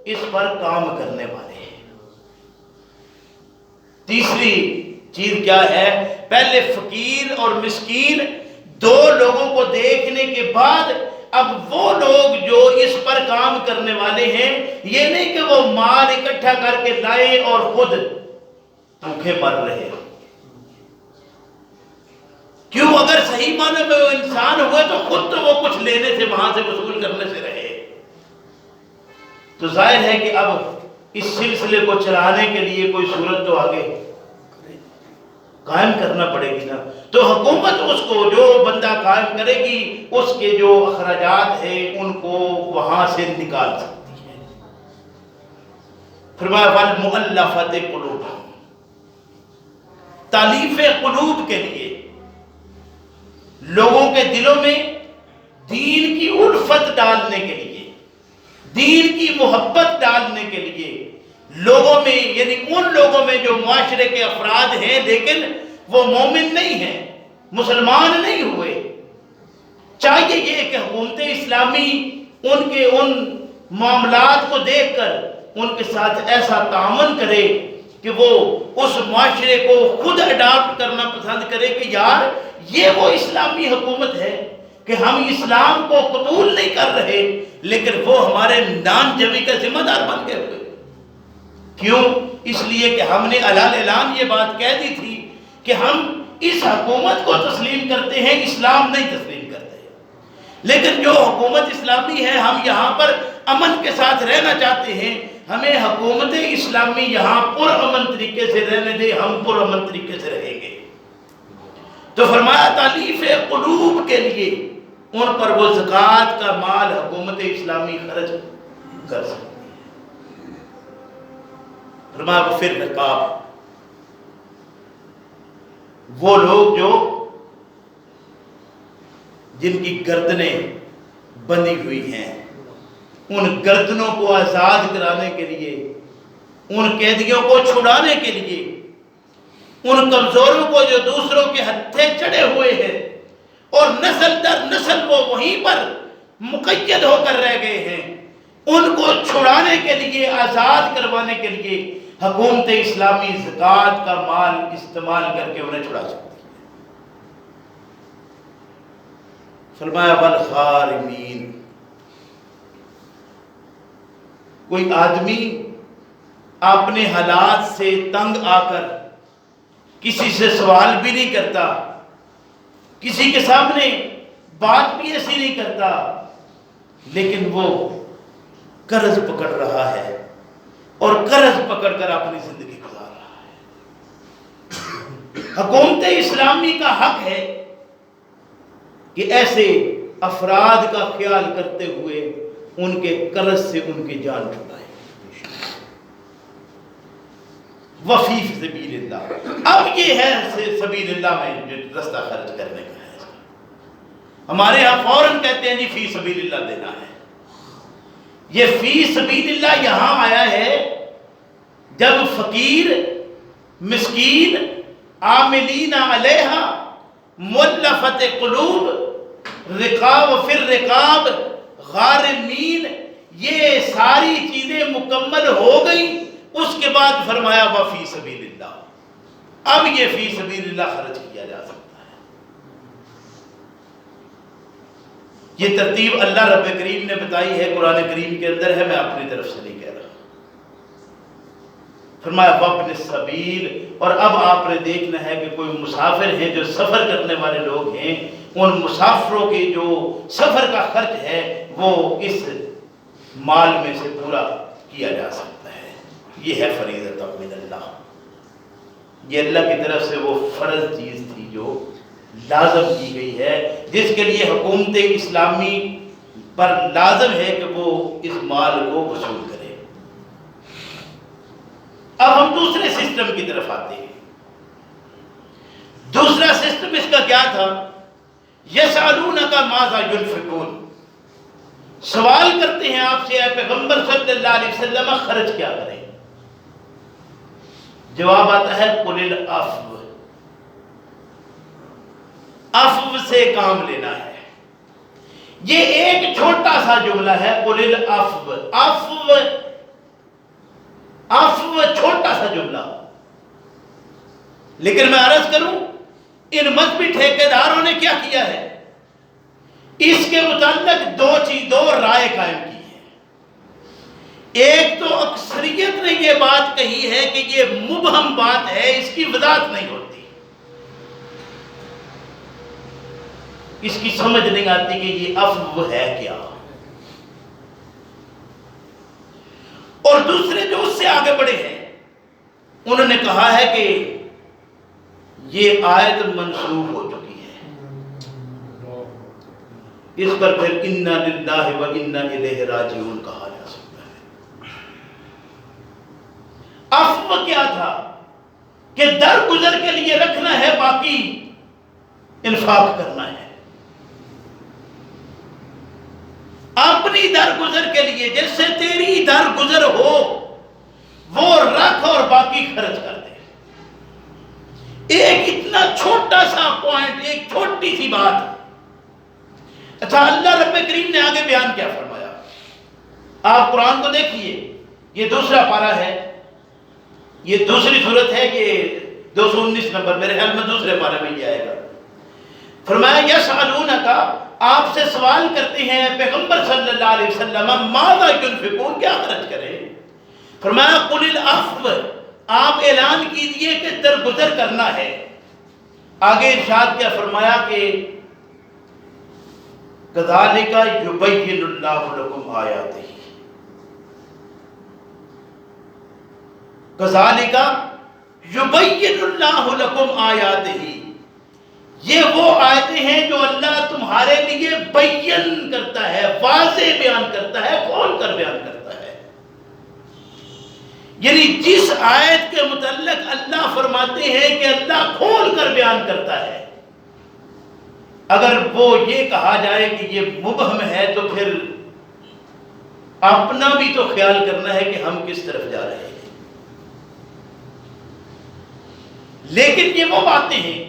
A: اس پر کام کرنے والے ہیں. تیسری چیز کیا ہے؟ پہلے فقیر اور مسکین دو لوگوں کو دیکھنے کے بعد اب وہ لوگ جو اس پر کام کرنے والے ہیں، یہ نہیں کہ وہ مال اکٹھا کر کے لائے اور خود بھوکے مر رہے. کیوں؟ اگر صحیح معنی میں وہ انسان ہوئے تو خود تو وہ کچھ لینے سے، وہاں سے وصول کرنے سے رہے. تو ظاہر ہے کہ اب اس سلسلے کو چلانے کے لیے کوئی صورت تو آگے قائم کرنا پڑے گی نا. تو حکومت اس کو جو بندہ قائم کرے گی اس کے جو اخراجات ہیں ان کو وہاں سے نکال سکتی ہے. فرمایا والمؤلفۃ قلوبہم، تالیف قلوب کے لیے، لوگوں کے دلوں میں دین کی الفت ڈالنے کے لیے دین کی محبت ڈالنے کے لیے لوگوں میں، یعنی ان لوگوں میں جو معاشرے کے افراد ہیں لیکن وہ مومن نہیں ہیں، مسلمان نہیں ہوئے، چاہیے یہ کہ حکومت اسلامی ان معاملات کو دیکھ کر ان کے ساتھ ایسا تعامل کرے کہ وہ اس معاشرے کو خود اڈاپٹ کرنا پسند کرے کہ یار یہ وہ اسلامی حکومت ہے کہ ہم اسلام کو قبول نہیں کر رہے لیکن وہ ہمارے نان جمی کا ذمہ دار بن گئے ہوئے۔ کیوں؟ اس لیے کہ ہم نے علال اعلان یہ بات کہہ دی تھی کہ ہم اس حکومت کو تسلیم کرتے ہیں، اسلام نہیں تسلیم کرتے، لیکن جو حکومت اسلامی ہے ہم یہاں پر امن کے ساتھ رہنا چاہتے ہیں، ہمیں حکومت اسلامی یہاں پرامن طریقے سے رہنے دے، ہم پرامن طریقے سے رہیں گے۔ تو فرمایا تالیف قلوب کے لیے ان پر وہ زکوٰۃ کا مال حکومت اسلامی خرچ کر سکتی ہے۔ فرمایا وفر رقاب، وہ لوگ جو جن کی گردنیں بندھی ہوئی ہیں، ان گردنوں کو آزاد کرانے کے لیے، ان قیدیوں کو چھڑانے کے لیے، ان کمزوروں کو جو دوسروں کے ہتھے چڑھے ہوئے ہیں اور نسل در نسل وہ وہیں پر مقید ہو کر رہ گئے ہیں، ان کو چھڑانے کے لیے، آزاد کروانے کے لیے حکومت اسلامی زکوٰۃ کا مال استعمال کر کے انہیں چھڑا سکتی ہے۔ فرمایا والغارمین، کوئی آدمی اپنے حالات سے تنگ آ کر کسی سے سوال بھی نہیں کرتا، کسی کے سامنے بات بھی ایسی نہیں کرتا، لیکن وہ قرض پکڑ رہا ہے اور قرض پکڑ کر اپنی زندگی گزار رہا ہے۔ حکومت اسلامی کا حق ہے کہ ایسے افراد کا خیال کرتے ہوئے ان کے قرض سے ان کی جان چھڑائے۔ وفی سبیل اللہ، اب یہ ہے سبیل اللہ میں جو رستہ خرچ کرنے کا ہے، ہمارے ہاں فوراً کہتے ہیں جی فی سبیل اللہ دینا ہے۔ یہ فی سبیل اللہ یہاں آیا ہے جب فقیر، مسکین، عاملین علیہا، مؤلفۃ قلوب، رقاب فر رقاب، غارمین، یہ ساری چیزیں مکمل ہو گئیں، اس کے بعد فرمایا وفی سبیل اللہ، اب یہ فی سبیل اللہ خرچ کیا جا سکتا ہے۔ یہ ترتیب اللہ رب کریم نے بتائی ہے، قرآن کریم کے اندر ہے، میں اپنی طرف سے نہیں کہہ رہا۔ فرمایا وابن السبیل، اور اب آپ نے دیکھنا ہے کہ کوئی مسافر ہیں جو سفر کرنے والے لوگ ہیں، ان مسافروں کے جو سفر کا خرچ ہے وہ اس مال میں سے پورا کیا جا سکتا ہے۔ یہ ہے فریضۃ من اللہ، یہ اللہ کی طرف سے وہ فرض چیز تھی جو لازم کی گئی ہے، جس کے لیے حکومت اسلامی پر لازم ہے کہ وہ اس مال کو وصول کرے۔ اب ہم دوسرے سسٹم کی طرف آتے ہیں۔ دوسرا سسٹم اس کا کیا تھا؟ یسألونک ماذا ینفقون، سوال کرتے ہیں آپ سے اے پیغمبر صلی اللہ علیہ وسلم خرچ کیا کریں؟ جواب آتا ہے قل العفو، عفو سے کام لینا ہے۔ یہ ایک چھوٹا سا جملہ ہے، قل العفو، عفو، عفو چھوٹا سا جملہ، لیکن میں عرض کروں ان مذہبی ٹھیکیداروں نے کیا کیا ہے؟ اس کے متعلق دو رائے قائم کی ہے۔ ایک تو اکثریت نے یہ بات کہی ہے کہ یہ مبہم بات ہے، اس کی وضاحت نہیں ہوتی، اس کی سمجھ نہیں آتی کہ یہ عفو ہے کیا۔ اور دوسرے جو اس سے آگے بڑھے ہیں انہوں نے کہا ہے کہ یہ آیت منسوخ ہو چکی ہے، اس پر پھر انا للہ و انا الیہ راجعون کہا جا سکتا ہے۔ عفو کیا تھا کہ درگزر کے لیے رکھنا ہے، باقی انفاق کرنا ہے۔ اب اپنی درگزر کے لیے جس سے تیری درگزر ہو وہ رکھ اور باقی خرچ کر دے. ایک اتنا چھوٹا سا پوائنٹ، ایک چھوٹی سی بات. اچھا، اللہ رب کریم نے آگے بیان کیا فرمایا؟ آپ قرآن کو دیکھیے، یہ دوسرا پارہ ہے، یہ دوسری صورت ہے، یہ 219 نمبر، میرے خیال میں دوسرے پارے میں یہ آئے گا. فرمایا یسألونک، آپ سے سوال کرتے ہیں پیغمبر صلی اللہ علیہ وسلم، ماذا ینفقون، کیا خرچ کریں؟ فرمایا قل العفو، آپ اعلان کیجئے کہ درگزر کرنا ہے. آگے ارشاد کیا فرمایا کہ کذالک یبین اللہ لکم آیاتہ، کذالک یبین اللہ لکم آیاتہ، یہ وہ آیتیں ہیں جو اللہ تمہارے لیے بیان کرتا ہے، واضح بیان کرتا ہے، کھول کر بیان کرتا ہے. یعنی جس آیت کے متعلق اللہ فرماتے ہیں کہ اللہ کھول کر بیان کرتا ہے، اگر وہ یہ کہا جائے کہ یہ مبہم ہے تو پھر اپنا بھی تو خیال کرنا ہے کہ ہم کس طرف جا رہے ہیں. لیکن یہ وہ باتیں ہیں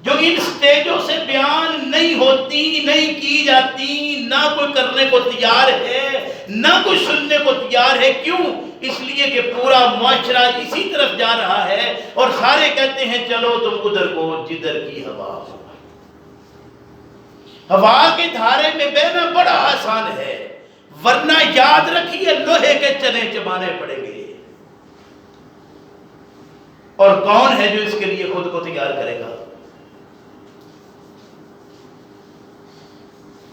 A: جو ان سٹیجوں سے بیان نہیں ہوتی، نہیں کی جاتی، نہ کوئی کرنے کو تیار ہے، نہ کوئی سننے کو تیار ہے. کیوں؟ اس لیے کہ پورا معاشرہ اسی طرف جا رہا ہے اور سارے کہتے ہیں چلو تم ادھر کو جدھر کی ہوا ہو. ہوا کے دھارے میں بہنا بڑا آسان ہے، ورنہ یاد رکھیے لوہے کے چنے چبانے پڑیں گے. اور کون ہے جو اس کے لیے خود کو تیار کرے گا؟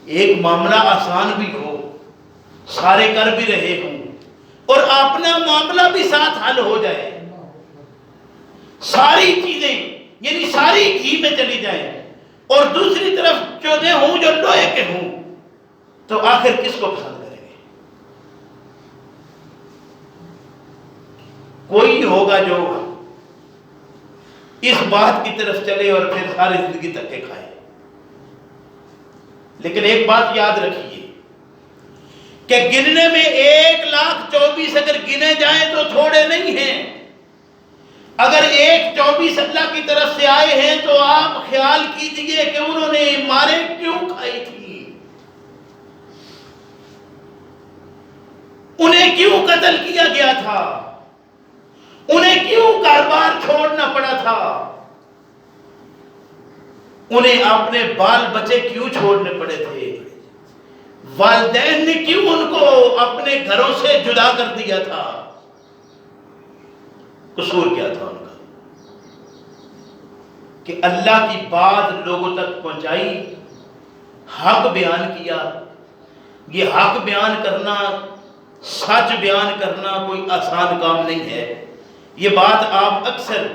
A: ایک معاملہ آسان بھی ہو، سارے کر بھی رہے ہوں، اور اپنا معاملہ بھی ساتھ حل ہو جائے، ساری چیزیں یعنی ساری گھی میں چلی جائیں، اور دوسری طرف چودے ہوں جو لوہے کے ہوں، تو آخر کس کو پسند کریں گے؟ کوئی ہوگا جو اس بات کی طرف چلے اور پھر ساری زندگی دھکے کھائے. لیکن ایک بات یاد رکھیے کہ گننے میں 1,24,000 اگر گنے جائیں تو تھوڑے نہیں ہیں. اگر 1,24,000 اللہ کی طرف سے آئے ہیں تو آپ خیال کیجئے کہ انہوں نے مارے کیوں کھائی تھی، انہیں کیوں قتل کیا گیا تھا، انہیں کیوں کاروبار چھوڑنا پڑا تھا، انہیں اپنے بال بچے کیوں چھوڑنے پڑے تھے، والدین نے کیوں ان کو اپنے گھروں سے جدا کر دیا تھا، قصور کیا تھا ان کا؟ کہ اللہ کی بات لوگوں تک پہنچائی، حق بیان کیا. یہ حق بیان کرنا، سچ بیان کرنا کوئی آسان کام نہیں ہے. یہ بات آپ اکثر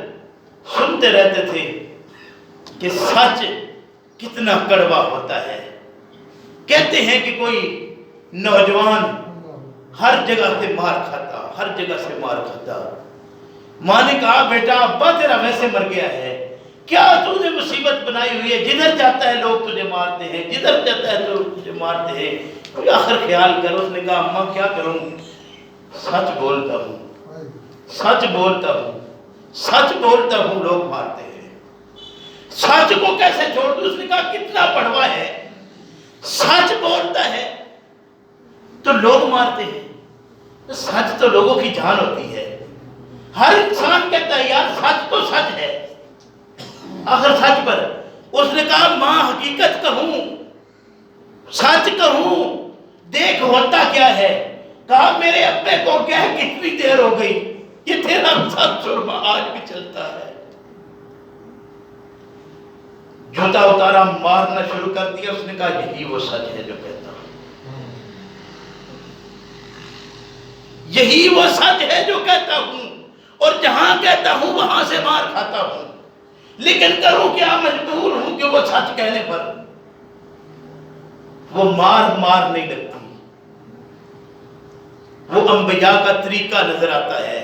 A: سنتے رہتے تھے کہ سچ کتنا کڑوا ہوتا ہے. کہتے ہیں کہ کوئی نوجوان ہر جگہ سے مار کھاتا، ہر جگہ سے مار کھاتا. ماں نے کہا بیٹا ابا تیرا ویسے مر گیا ہے، کیا تو نے مصیبت بنائی ہوئی ہے، جدھر جاتا ہے لوگ تجھے مارتے ہیں، جدھر جاتا ہے تو تجھے مارتے ہیں، کوئی آخر خیال کرو. اس نے کہا اماں کیا کروں، سچ بولتا ہوں، سچ بولتا ہوں، سچ بولتا ہوں، لوگ مارتے ہیں، سچ کو کیسے چھوڑ دوں؟ اس نے کہا کتنا پڑوا ہے، سچ بولتا ہے تو لوگ مارتے ہیں. سچ تو لوگوں کی جان ہوتی ہے. ہر انسان کہتا ہے یار سچ تو سچ ہے، آخر سچ پر. اس نے کہا ماں حقیقت کہوں، سچ کہوں، دیکھ ہوتا کیا ہے. کہا میرے ابے کو کہہ کتنی دیر ہو گئی، یہ تیرا سچ سرما آج بھی چلتا ہے. جوتا اتارا، مارنا شروع کر دیا. اس نے کہا یہی وہ سچ ہے جو کہتا ہوں، یہی وہ سچ ہے جو کہتا ہوں، اور جہاں کہتا ہوں وہاں سے مار کھاتا ہوں. لیکن کروں کیا، مجبور ہوں کہ وہ سچ کہنے پر وہ مار نہیں لگتی. وہ انبیاء کا طریقہ نظر آتا ہے،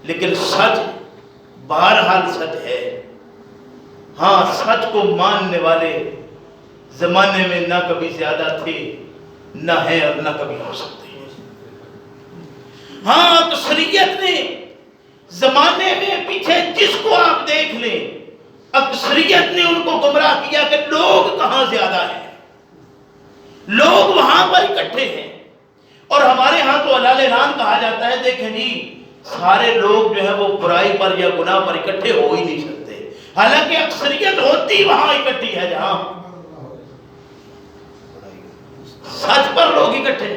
A: لیکن سچ بہرحال سچ ہے. ہاں سچ کو ماننے والے زمانے میں نہ کبھی زیادہ تھے نہ ہے اور نہ کبھی ہو سکتے ہیں۔ ہاں اکثریت نے زمانے میں پیچھے جس کو آپ دیکھ لیں، اکثریت نے ان کو گمراہ کیا کہ لوگ کہاں زیادہ ہیں، لوگ وہاں پر اکٹھے ہیں۔ اور ہمارے ہاں تو علال اعلان کہا جاتا ہے دیکھیں جی سارے لوگ جو ہے وہ برائی پر یا گناہ پر اکٹھے ہو ہی نہیں سکتے، حالانکہ اکثریت ہوتی وہاں اکٹھی ہے جہاں سچ پر لوگ اکٹھے۔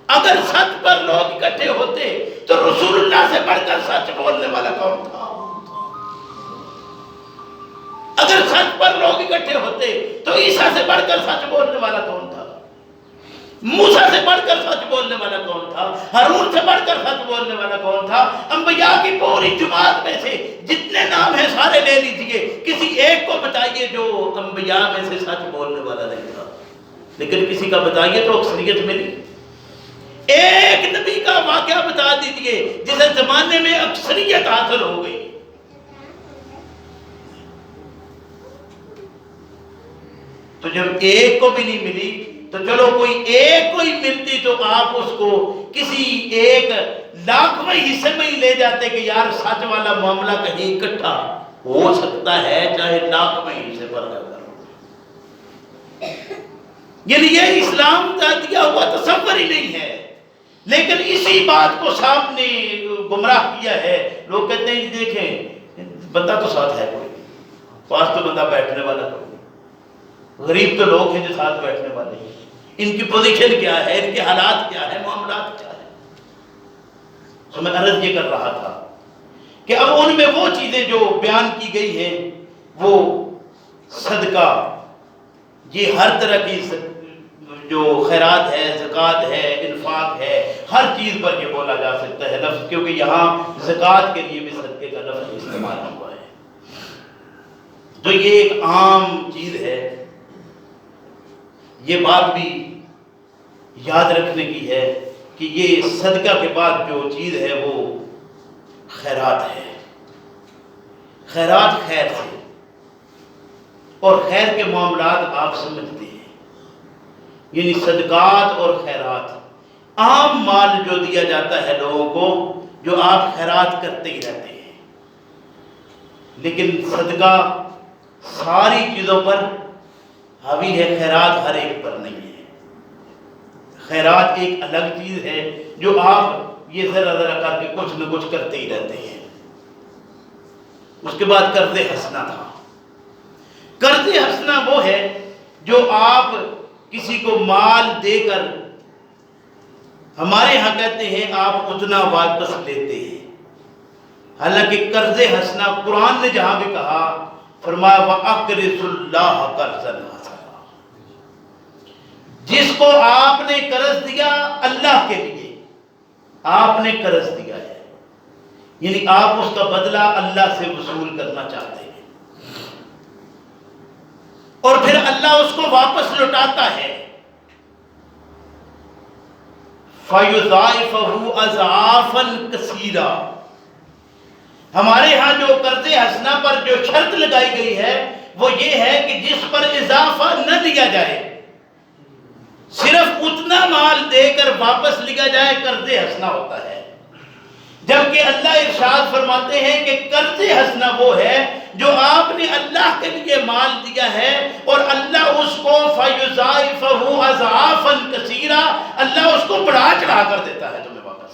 A: اگر سچ پر لوگ اکٹھے ہوتے تو رسول اللہ سے بڑھ کر سچ بولنے والا کون تھا؟ اگر سچ پر لوگ اکٹھے ہوتے تو عیسیٰ سے بڑھ کر سچ بولنے والا کون تھا؟ موسیٰ سے بڑھ کر سچ بولنے والا کون تھا؟ ہارون سے بڑھ کر سچ بولنے والا کون تھا؟ انبیاء کی پوری جماعت میں سے جتنے نام ہیں سارے لے لیجئے، کسی ایک کو بتائیے جو انبیاء میں سے سچ بولنے والا نہیں تھا، لیکن کسی کا بتائیے تو اکثریت ملی۔ ایک نبی کا واقعہ بتا دیجئے جس زمانے میں اکثریت حاصل ہو گئی۔ تو جب ایک کو بھی نہیں ملی تو چلو کوئی ایک کو ہی ملتی تو آپ اس کو کسی ایک لاکھویں حصے میں ہی لے جاتے کہ یار سچ والا معاملہ کہیں اکٹھا ہو سکتا ہے چاہے لاکھویں حصے پر نہ کرو۔ یعنی یہ اسلام کا دیا ہوا تصور ہی نہیں ہے، لیکن اسی بات کو سامنے گمراہ کیا ہے۔ لوگ کہتے ہیں دیکھیں بندہ تو ساتھ ہے کوئی، پاس تو بندہ بیٹھنے والا کوئی، غریب تو لوگ ہیں جو ساتھ بیٹھنے والے ہیں، ان کی پوزیشن کیا ہے، ان کے حالات کیا ہے، معاملات کیا ہے۔ تو میں عرض یہ کر رہا تھا کہ اب ان میں وہ چیزیں جو بیان کی گئی ہیں وہ صدقہ، یہ ہر طرح کی جو خیرات ہے، زکوٰۃ ہے، انفاق ہے، ہر چیز پر یہ بولا جا سکتا ہے لفظ، کیونکہ یہاں زکوٰۃ کے لیے بھی صدقے کا لفظ استعمال ہوا ہے۔ تو یہ ایک عام چیز ہے، یہ بات بھی یاد رکھنے کی ہے کہ یہ صدقہ کے بعد جو چیز ہے وہ خیرات ہے۔ خیرات خیر سے، اور خیر کے معاملات آپ سمجھتے ہیں، یعنی صدقات اور خیرات، عام مال جو دیا جاتا ہے لوگوں کو، جو آپ خیرات کرتے ہی رہتے ہیں، لیکن صدقہ ساری چیزوں پر حاوی ہے، خیرات ہر ایک پر نہیں ہے۔ خیرات ایک الگ چیز ہے جو آپ یہ ذرا ذرا کر کے کچھ نہ کچھ کرتے ہی رہتے ہیں۔ اس کے بعد قرض حسنہ تھا۔ قرض حسنہ وہ ہے جو آپ کسی کو مال دے کر، ہمارے ہاں کہتے ہیں آپ اتنا واپس لیتے ہیں، حالانکہ قرض حسنہ قرآن نے جہاں بھی کہا فرمایا وَأَقْرِضُوا اللَّهَ قَرْضًا حَسَنًا، جس کو آپ نے قرض دیا اللہ کے لیے، آپ نے قرض دیا ہے، یعنی آپ اس کا بدلہ اللہ سے وصول کرنا چاہتے ہیں، اور پھر اللہ اس کو واپس لوٹاتا ہے۔ فَيُضَاعِفَهُ أَضْعَافًا كَثِيرًا۔ ہمارے ہاں جو قرض حسنہ پر جو شرط لگائی گئی ہے وہ یہ ہے کہ جس پر اضافہ نہ لیا جائے، صرف اتنا مال دے کر واپس لیا جائے، قرض حسنہ ہوتا ہے۔ جبکہ اللہ ارشاد فرماتے ہیں کہ قرض حسنہ وہ ہے جو آپ نے اللہ کے لیے مال دیا ہے اور اللہ اس کو فَيُضَاعِفَهُ أَضْعَافًا كَثِيرًا، اللہ اس کو بڑھا چڑھا کر دیتا ہے تمہیں واپس۔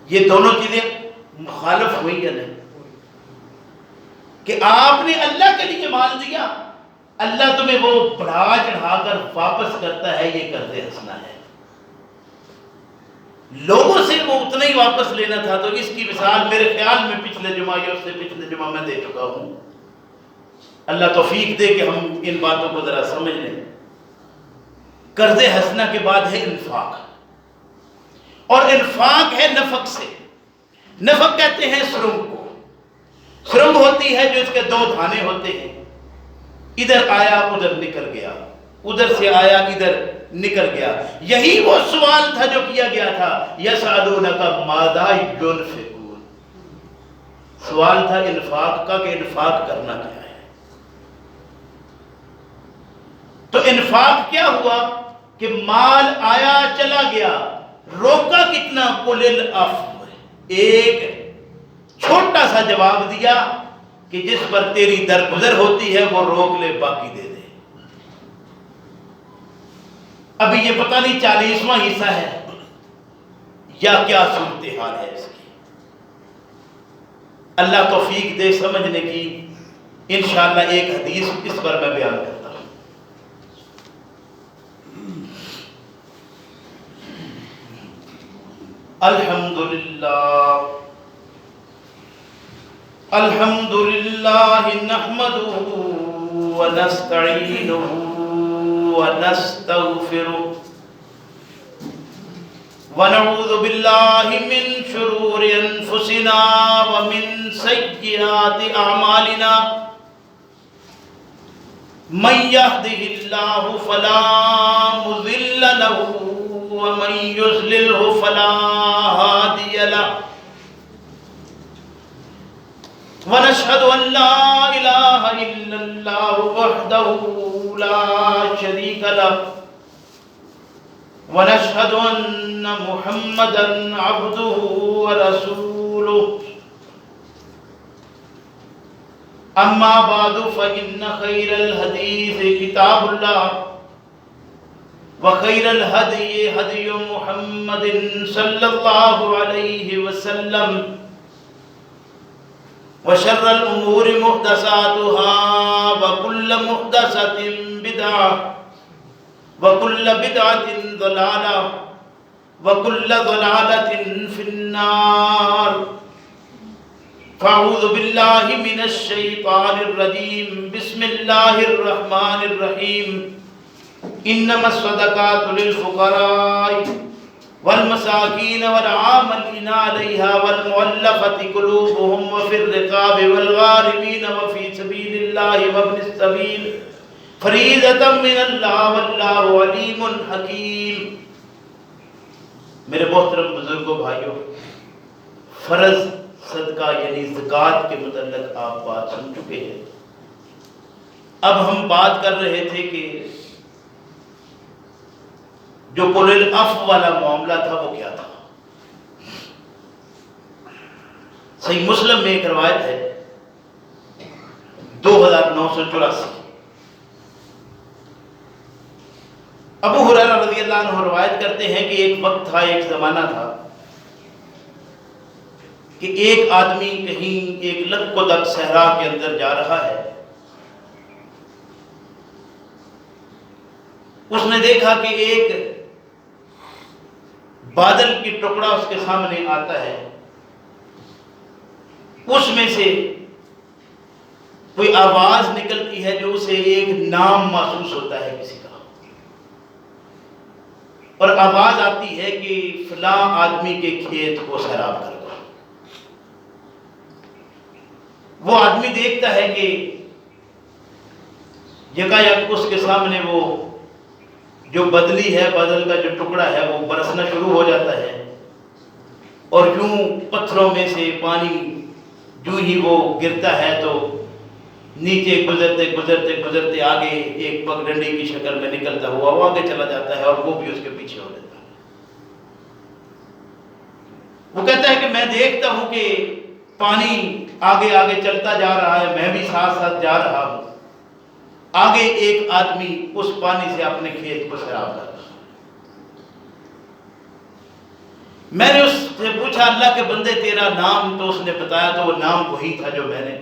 A: یہ دونوں چیزیں مخالف ہوئی یا نہیں؟ کہ آپ نے اللہ کے لیے مال دیا، اللہ تمہیں وہ بڑھا چڑھا کر واپس کرتا ہے، یہ قرض حسنہ ہے۔ لوگوں سے وہ اتنا ہی واپس لینا تھا، تو اس کی مثال میرے خیال میں پچھلے جمعہ یا اس سے پچھلے جمعہ میں دے چکا ہوں۔ اللہ توفیق دے کہ ہم ان باتوں کو ذرا سمجھ لیں۔ قرض حسنہ کے بعد ہے انفاق، اور انفاق ہے نفق سے۔ نفق کہتے ہیں سرنگ کو۔ سرنگ ہوتی ہے جو اس کے دو دھانے ہوتے ہیں، ادھر آیا ادھر نکل گیا، ادھر سے آیا ادھر نکل گیا۔ یہی وہ سوال تھا جو کیا گیا تھا، یسألونک ماذا ينفقون، سوال تھا انفاق کا کہ انفاق کرنا کیا ہے۔ تو انفاق کیا ہوا کہ مال آیا چلا گیا، روکا کتنا؟ قل العفو، ایک چھوٹا سا جواب دیا کہ جس پر تیری درگزر ہوتی ہے وہ روک لے، باقی دے دے۔ ابھی یہ پتہ نہیں 40واں حصہ ہے یا کیا صورتحال ہے اس کی۔ اللہ توفیق دے سمجھنے کی۔ انشاءاللہ ایک حدیث اس پر میں بیان کرتا ہوں۔ الحمدللہ نحمدہ ونستعینہ ونستغفرہ ونعوذ باللہ من شرور انفسنا ومن سیئات اعمالنا من یہدہ اللہ فلا مضل له ومن یضللہ فلا ہادی لہ ونشہد ان لا الہ الا اللہ وحدہ لا شریک لہ ونشهد أن محمدا عبده ورسوله أما بعد فإن خير الحديث كتاب الله وخير الهدي هدي محمد صلى الله عليه وسلم وشر الأمور محدثاتها وكل محدثة بدعة وَكُلَّ بِدْعَةٍ ضَلَالَةٍ وَكُلَّ ضَلَالَةٍ فِي النَّارِ فَأَعُوذُ بِاللَّهِ مِنَ الشَّيْطَانِ الرَّجِيمِ بِسْمِ اللَّهِ الرَّحْمَنِ الرَّحِيمِ إِنَّمَا الصَّدَقَاتُ لِلْفُقَرَاءِ وَالْمَسَاكِينِ وَالْعَامِلِينَ عَلَيْهَا وَالْمُؤَلَّفَةِ قُلُوبُهُمْ وَفِي الرِّقَابِ وَالْغَارِمِينَ وَفِي سَبِيلِ اللَّهِ وَابْنِ السَّبِيلِ فریضۃ من اللہ واللہ علیم حکیم۔ میرے محترم بزرگوں، بھائیوں، فرض صدقہ یعنی زکوٰۃ کے متعلق آپ بات سن چکے ہیں۔ اب ہم بات کر رہے تھے کہ جو قل العفو والا معاملہ تھا وہ کیا تھا۔ صحیح مسلم میں ایک روایت ہے 2984۔ ابو ہریرہ رضی اللہ عنہ روایت کرتے ہیں کہ ایک وقت تھا، ایک زمانہ تھا کہ ایک آدمی کہیں ایک لک و دک صحرا کے اندر جا رہا ہے۔ اس نے دیکھا کہ ایک بادل کی ٹکڑا اس کے سامنے آتا ہے، اس میں سے کوئی آواز نکلتی ہے جو اسے ایک نام محسوس ہوتا ہے کسی کا، اور آواز آتی ہے کہ فلاں آدمی کے کھیت کو سیراب کر دو۔ وہ آدمی دیکھتا ہے کہ یکایک اس کے سامنے وہ جو بدلی ہے، بادل کا جو ٹکڑا ہے وہ برسنا شروع ہو جاتا ہے، اور یوں پتھروں میں سے پانی جو ہی وہ گرتا ہے تو نیچے گزرتے گزرتے گزرتے آگے ایک پگڈنڈی کی شکل میں نکلتا ہوا وہ آگے چلا جاتا ہے، اور وہ بھی اس کے پیچھے ہو لیتا ہے۔ وہ کہتا ہے کہ میں دیکھتا ہوں کہ پانی آگے آگے چلتا جا رہا ہے، میں بھی ساتھ ساتھ جا رہا ہوں۔ آگے ایک آدمی اس پانی سے اپنے کھیت کو سیراب کر رہا ہے۔ میں نے اس سے پوچھا اللہ کے بندے تیرا نام، تو اس نے بتایا، تو وہ نام وہی تھا جو میں نے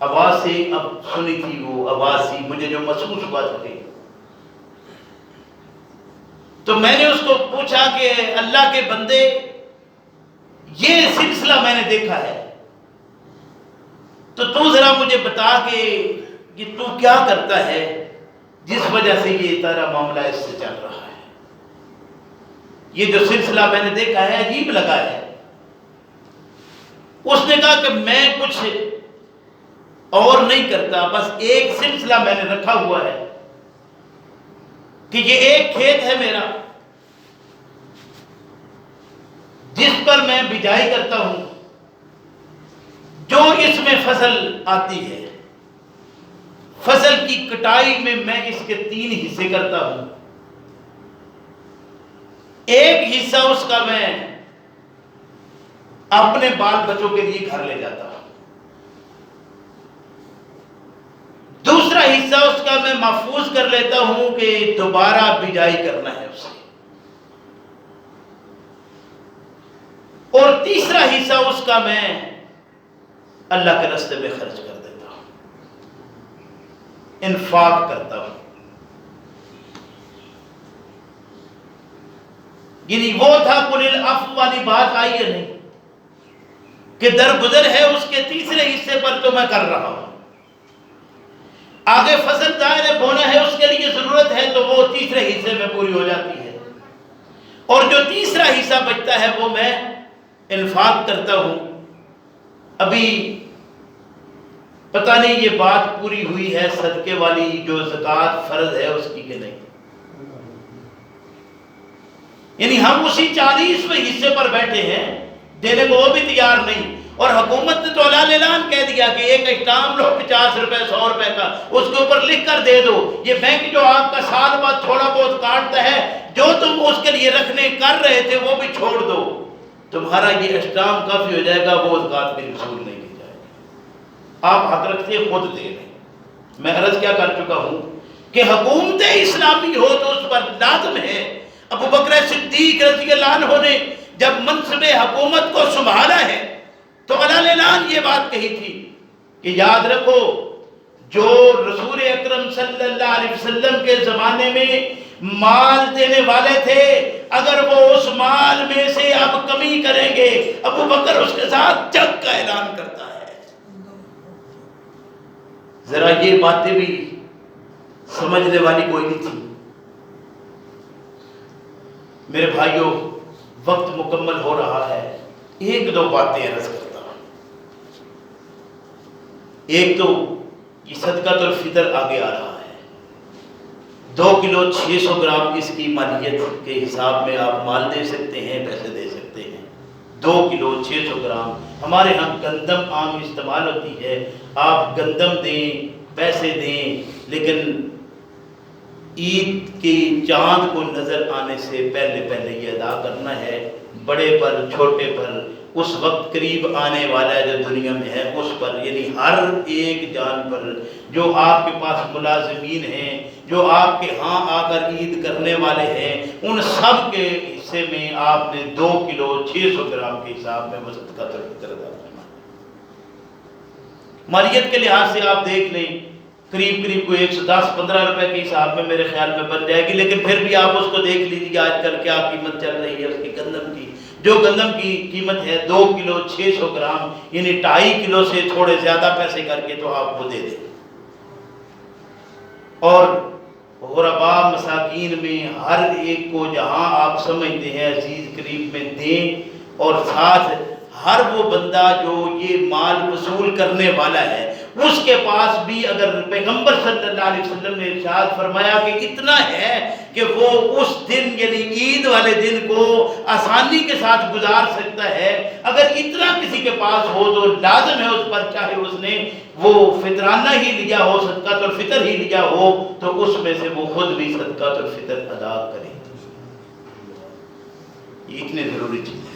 A: آواز سے اب سنی تھی، وہ آواز سی مجھے جو محسوس ہوا تھا۔ تو میں نے اس کو پوچھا کہ اللہ کے بندے یہ سلسلہ میں نے دیکھا ہے، تو ذرا مجھے بتا کہ تو کیا کرتا ہے جس وجہ سے یہ تیرا معاملہ اس سے چل رہا ہے۔ یہ جو سلسلہ میں نے دیکھا ہے عجیب لگا ہے۔ اس نے کہا کہ میں کچھ اور نہیں کرتا، بس ایک سلسلہ میں نے رکھا ہوا ہے کہ یہ ایک کھیت ہے میرا جس پر میں بجائی کرتا ہوں، جو اس میں فصل آتی ہے فصل کی کٹائی میں اس کے 3 حصے کرتا ہوں. ایک حصہ اس کا میں اپنے بال بچوں کے لیے گھر لے جاتا ہوں. دوسرا حصہ اس کا میں محفوظ کر لیتا ہوں کہ دوبارہ بجائی کرنا ہے اسے. اور تیسرا حصہ اس کا میں اللہ کے راستے میں خرچ کر دیتا ہوں، انفاق کرتا ہوں. یعنی وہ تھا قل العفو والی بات آئی ہے نہیں کہ درگزر ہے اس کے تیسرے حصے پر تو میں کر رہا ہوں. آگے فصل دائرے بونا ہے اس کے لیے ضرورت ہے تو وہ تیسرے حصے میں پوری ہو جاتی ہے. اور جو تیسرا حصہ بچتا ہے وہ میں انفاق کرتا ہوں. ابھی پتہ نہیں یہ بات پوری ہوئی ہے صدقے والی جو زکوٰۃ فرض ہے اس کی کہ نہیں. یعنی ہم اسی 40ویں حصے پر بیٹھے ہیں، دینے کو وہ بھی تیار نہیں. اور حکومت نے تو اعلان کہہ دیا کہ ایک اسٹامپ لو 50 روپے 100 روپے کا، اس کے اوپر لکھ کر دے دو. یہ بینک جو آپ کا سال بعد تھوڑا بہت کاٹتا ہے، جو تم اس کے لیے رکھنے کر رہے تھے وہ بھی چھوڑ دو، تمہارا یہ اسٹامپ کافی ہو جائے گا، وہ زکوٰۃ بھی وصول نہیں کی جائے گی. آپ حق رکھتے خود دے رہے. میں عرض کیا کر چکا ہوں کہ حکومت اسلامی ہو تو اس پر لازم ہے. ابو بکر صدیق رضی اللہ عنہ نے جب منصب حکومت کو سنبھالا ہے تو اعلان یہ بات کہی تھی کہ یاد رکھو جو رسول اکرم صلی اللہ علیہ وسلم کے زمانے میں مال دینے والے تھے، اگر وہ اس مال میں سے اب کمی کریں گے، ابو بکر اس کے ساتھ جنگ کا اعلان کرتا ہے. ذرا یہ باتیں بھی سمجھنے والی کوئی نہیں تھی. میرے بھائیوں وقت مکمل ہو رہا ہے، 1-2 باتیں عرض کرتا ہوں. ایک تو یہ صدقۃ الفطر آگے آ رہا ہے. 2 کلو 600 گرام اس کی مالیت کے حساب میں آپ مال دے سکتے ہیں، پیسے دے سکتے ہیں. 2 کلو 600 گرام. ہمارے ہاں گندم عام استعمال ہوتی ہے، آپ گندم دیں، پیسے دیں، لیکن عید کی چاند کو نظر آنے سے پہلے یہ ادا کرنا ہے. بڑے پر چھوٹے پر، اس وقت قریب آنے والا جو دنیا میں ہے اس پر، یعنی ہر ایک جان پر. جو آپ کے پاس ملازمین ہیں، جو آپ کے ہاں آ کر عید کرنے والے ہیں، ان سب کے حصے میں آپ نے 2 کلو 600 گرام کے حساب میں صدقۃ الفطر ادا کرنا. مالیت کے لحاظ سے آپ دیکھ لیں قریب کوئی 110-15 روپے کے حساب میں میرے خیال میں بن جائے گی. لیکن پھر بھی آپ اس کو دیکھ لیجیے آج کل کیا قیمت چل رہی ہے اس کی گندم کی. جو گندم کی قیمت ہے 2 کلو 600 گرام، یعنی 2.5 کلو سے تھوڑے زیادہ پیسے کر کے تو آپ کو دے دیں. اور غرباء مساکین میں ہر ایک کو جہاں آپ سمجھتے ہیں عزیز قریب میں دیں. اور ساتھ ہر وہ بندہ جو یہ مال وصول کرنے والا ہے اس کے پاس بھی، اگر پیغمبر صلی اللہ علیہ وسلم نے ارشاد فرمایا کہ اتنا ہے کہ وہ اس دن یعنی عید والے دن کو آسانی کے ساتھ گزار سکتا ہے، اگر اتنا کسی کے پاس ہو تو لازم ہے اس پر، چاہے اس نے وہ فطرانہ ہی لیا ہو، صدقۃ الفطر ہی لیا ہو، تو اس میں سے وہ خود بھی صدقۃ الفطر ادا کرے. یہ اتنی ضروری چیز ہے.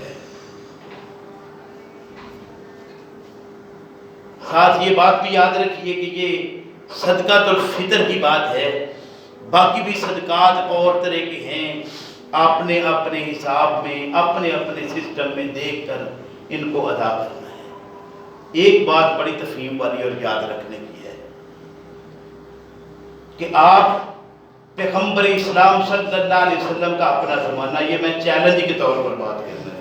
A: ساتھ یہ بات بھی یاد رکھیے کہ یہ صدقۃ الفطر کی بات ہے، باقی بھی صدقات اور طرح کے ہیں، اپنے اپنے حساب میں اپنے اپنے سسٹم میں دیکھ کر ان کو ادا کرنا ہے. ایک بات بڑی تفہیم والی اور یاد رکھنے کی ہے کہ آپ پیغمبر اسلام صلی اللہ علیہ وسلم کا اپنا زمانہ، یہ میں چیلنج کے طور پر بات کرنا ہے،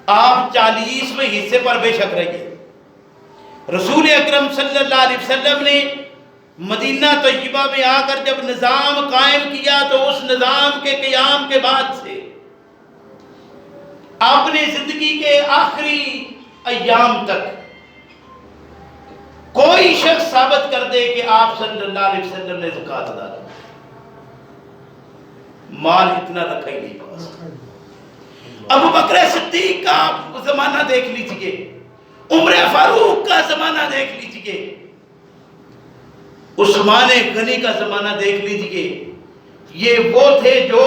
A: آپ 40ویں حصے پر بے شک رہیے. رسول اکرم صلی اللہ علیہ وسلم نے مدینہ طیبہ میں آ کر جب نظام قائم کیا تو اس نظام کے قیام کے بعد سے اپنی زندگی کے آخری ایام تک کوئی شخص ثابت کر دے کہ آپ صلی اللہ علیہ وسلم نے زکوٰۃ ادا کی. مال اتنا رکھا ہی نہیں پاس. ابو بکر صدیق کا زمانہ دیکھ لیجئے، عمر فاروق کا زمانہ دیکھ لیجئے، عثمان غنی کا زمانہ دیکھ لیجئے، یہ وہ تھے جو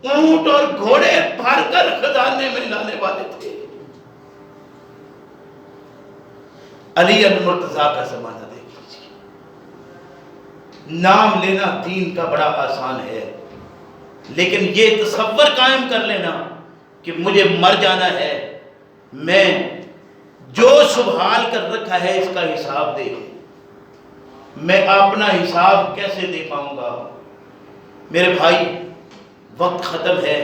A: اونٹ اور گھوڑے بھر کر خزانے میں لانے والے تھے۔ علی المرتضیٰ کا زمانہ دیکھ لیجئے، نام لینا دین کا بڑا آسان ہے، لیکن یہ تصور قائم کر لینا کہ مجھے مر جانا ہے، میں جو سنبھال کر رکھا ہے اس کا حساب دے، میں اپنا حساب کیسے دے پاؤں گا؟ میرے بھائی، وقت ختم ہے،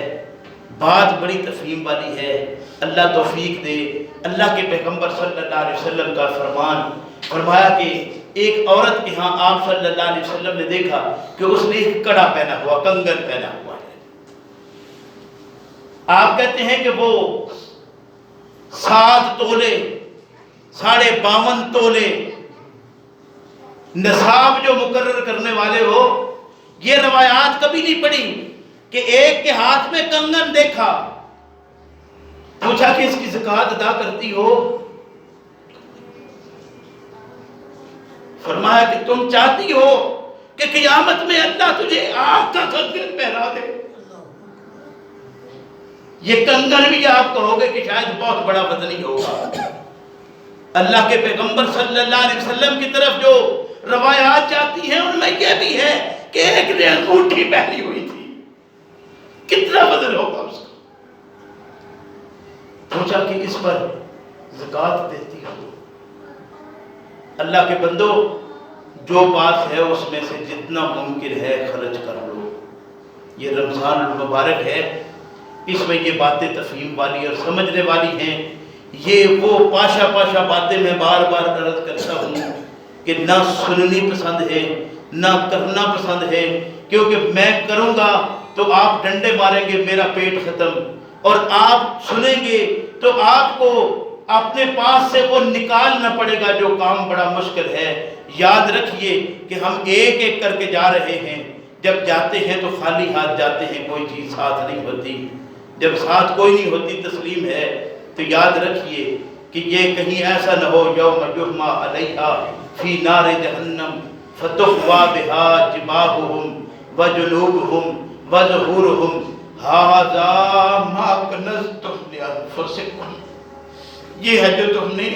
A: بات بڑی تفہیم والی ہے، اللہ توفیق دے۔ اللہ کے پیغمبر صلی اللہ علیہ وسلم کا فرمان فرمایا کہ ایک عورت کے ہاں آپ صلی اللہ علیہ وسلم نے دیکھا کہ اس نے ایک کڑا پہنا ہوا، کنگن پہنا ہوا ہے۔ آپ کہتے ہیں کہ وہ 7 تولے 52.5 تولے نصاب جو مقرر کرنے والے ہو، یہ روایات کبھی نہیں پڑھی کہ ایک کے ہاتھ میں کنگن دیکھا، پوچھا کہ اس کی زکوٰۃ ادا کرتی ہو؟ فرمایا کہ تم چاہتی ہو کہ قیامت میں اللہ تجھے آگ کا کنگن پہنا دے؟ یہ کنگن بھی آپ کہو گے کہ شاید بہت بڑا وزنی ہوگا۔ اللہ کے پیغمبر صلی اللہ علیہ وسلم کی طرف جو روایات جاتی ہیں ان میں یہ بھی ہے کہ ایک نے انگوٹھی پہنی ہوئی تھی، کتنا وزن ہوگا اس کا؟ پوچھا کہ اس پر زکوٰۃ دیتی ہو؟ اللہ کے بندو، جو پاس ہے اس میں سے جتنا ممکن ہے خرچ کر لو۔ یہ رمضان المبارک ہے، اس میں یہ باتیں تفہیم والی اور سمجھنے والی ہیں۔ یہ وہ پاشا پاشا باتیں میں بار بار عرض کرتا ہوں کہ نہ سننی پسند ہے نہ کرنا پسند ہے، کیونکہ میں کروں گا تو آپ ڈنڈے ماریں گے، میرا پیٹ ختم، اور آپ سنیں گے تو آپ کو اپنے پاس سے وہ نکالنا پڑے گا جو کام بڑا مشکل ہے۔ یاد رکھیے کہ ہم ایک ایک کر کے جا رہے ہیں، جب جاتے ہیں تو خالی ہاتھ جاتے ہیں، کوئی چیز ساتھ نہیں ہوتی۔ جب ساتھ کوئی نہیں ہوتی تسلیم ہے، تو یاد رکھیے کہ یہ کہیں ایسا نہ ہو یوم یحمى علیہا فی نار جہنم فتقوی بہا جباہہم وجنوبہم وظہورہم ھذا ما کنزتم لانفسکم۔ یہ ہے جو تم نے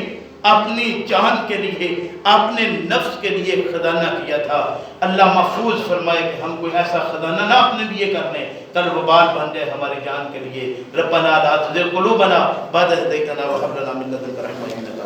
A: اپنی جان کے لیے، اپنے نفس کے لیے خزانہ کیا تھا۔ اللہ محفوظ فرمائے کہ ہم کوئی ایسا خزانہ نہ اپنے لیے کر لیں کل وبال بن جائے ہماری جان کے لیے۔ ربنا لا تزغ قلوبنا بعد إذ هديتنا وهب لنا من لدنك رحمة إنك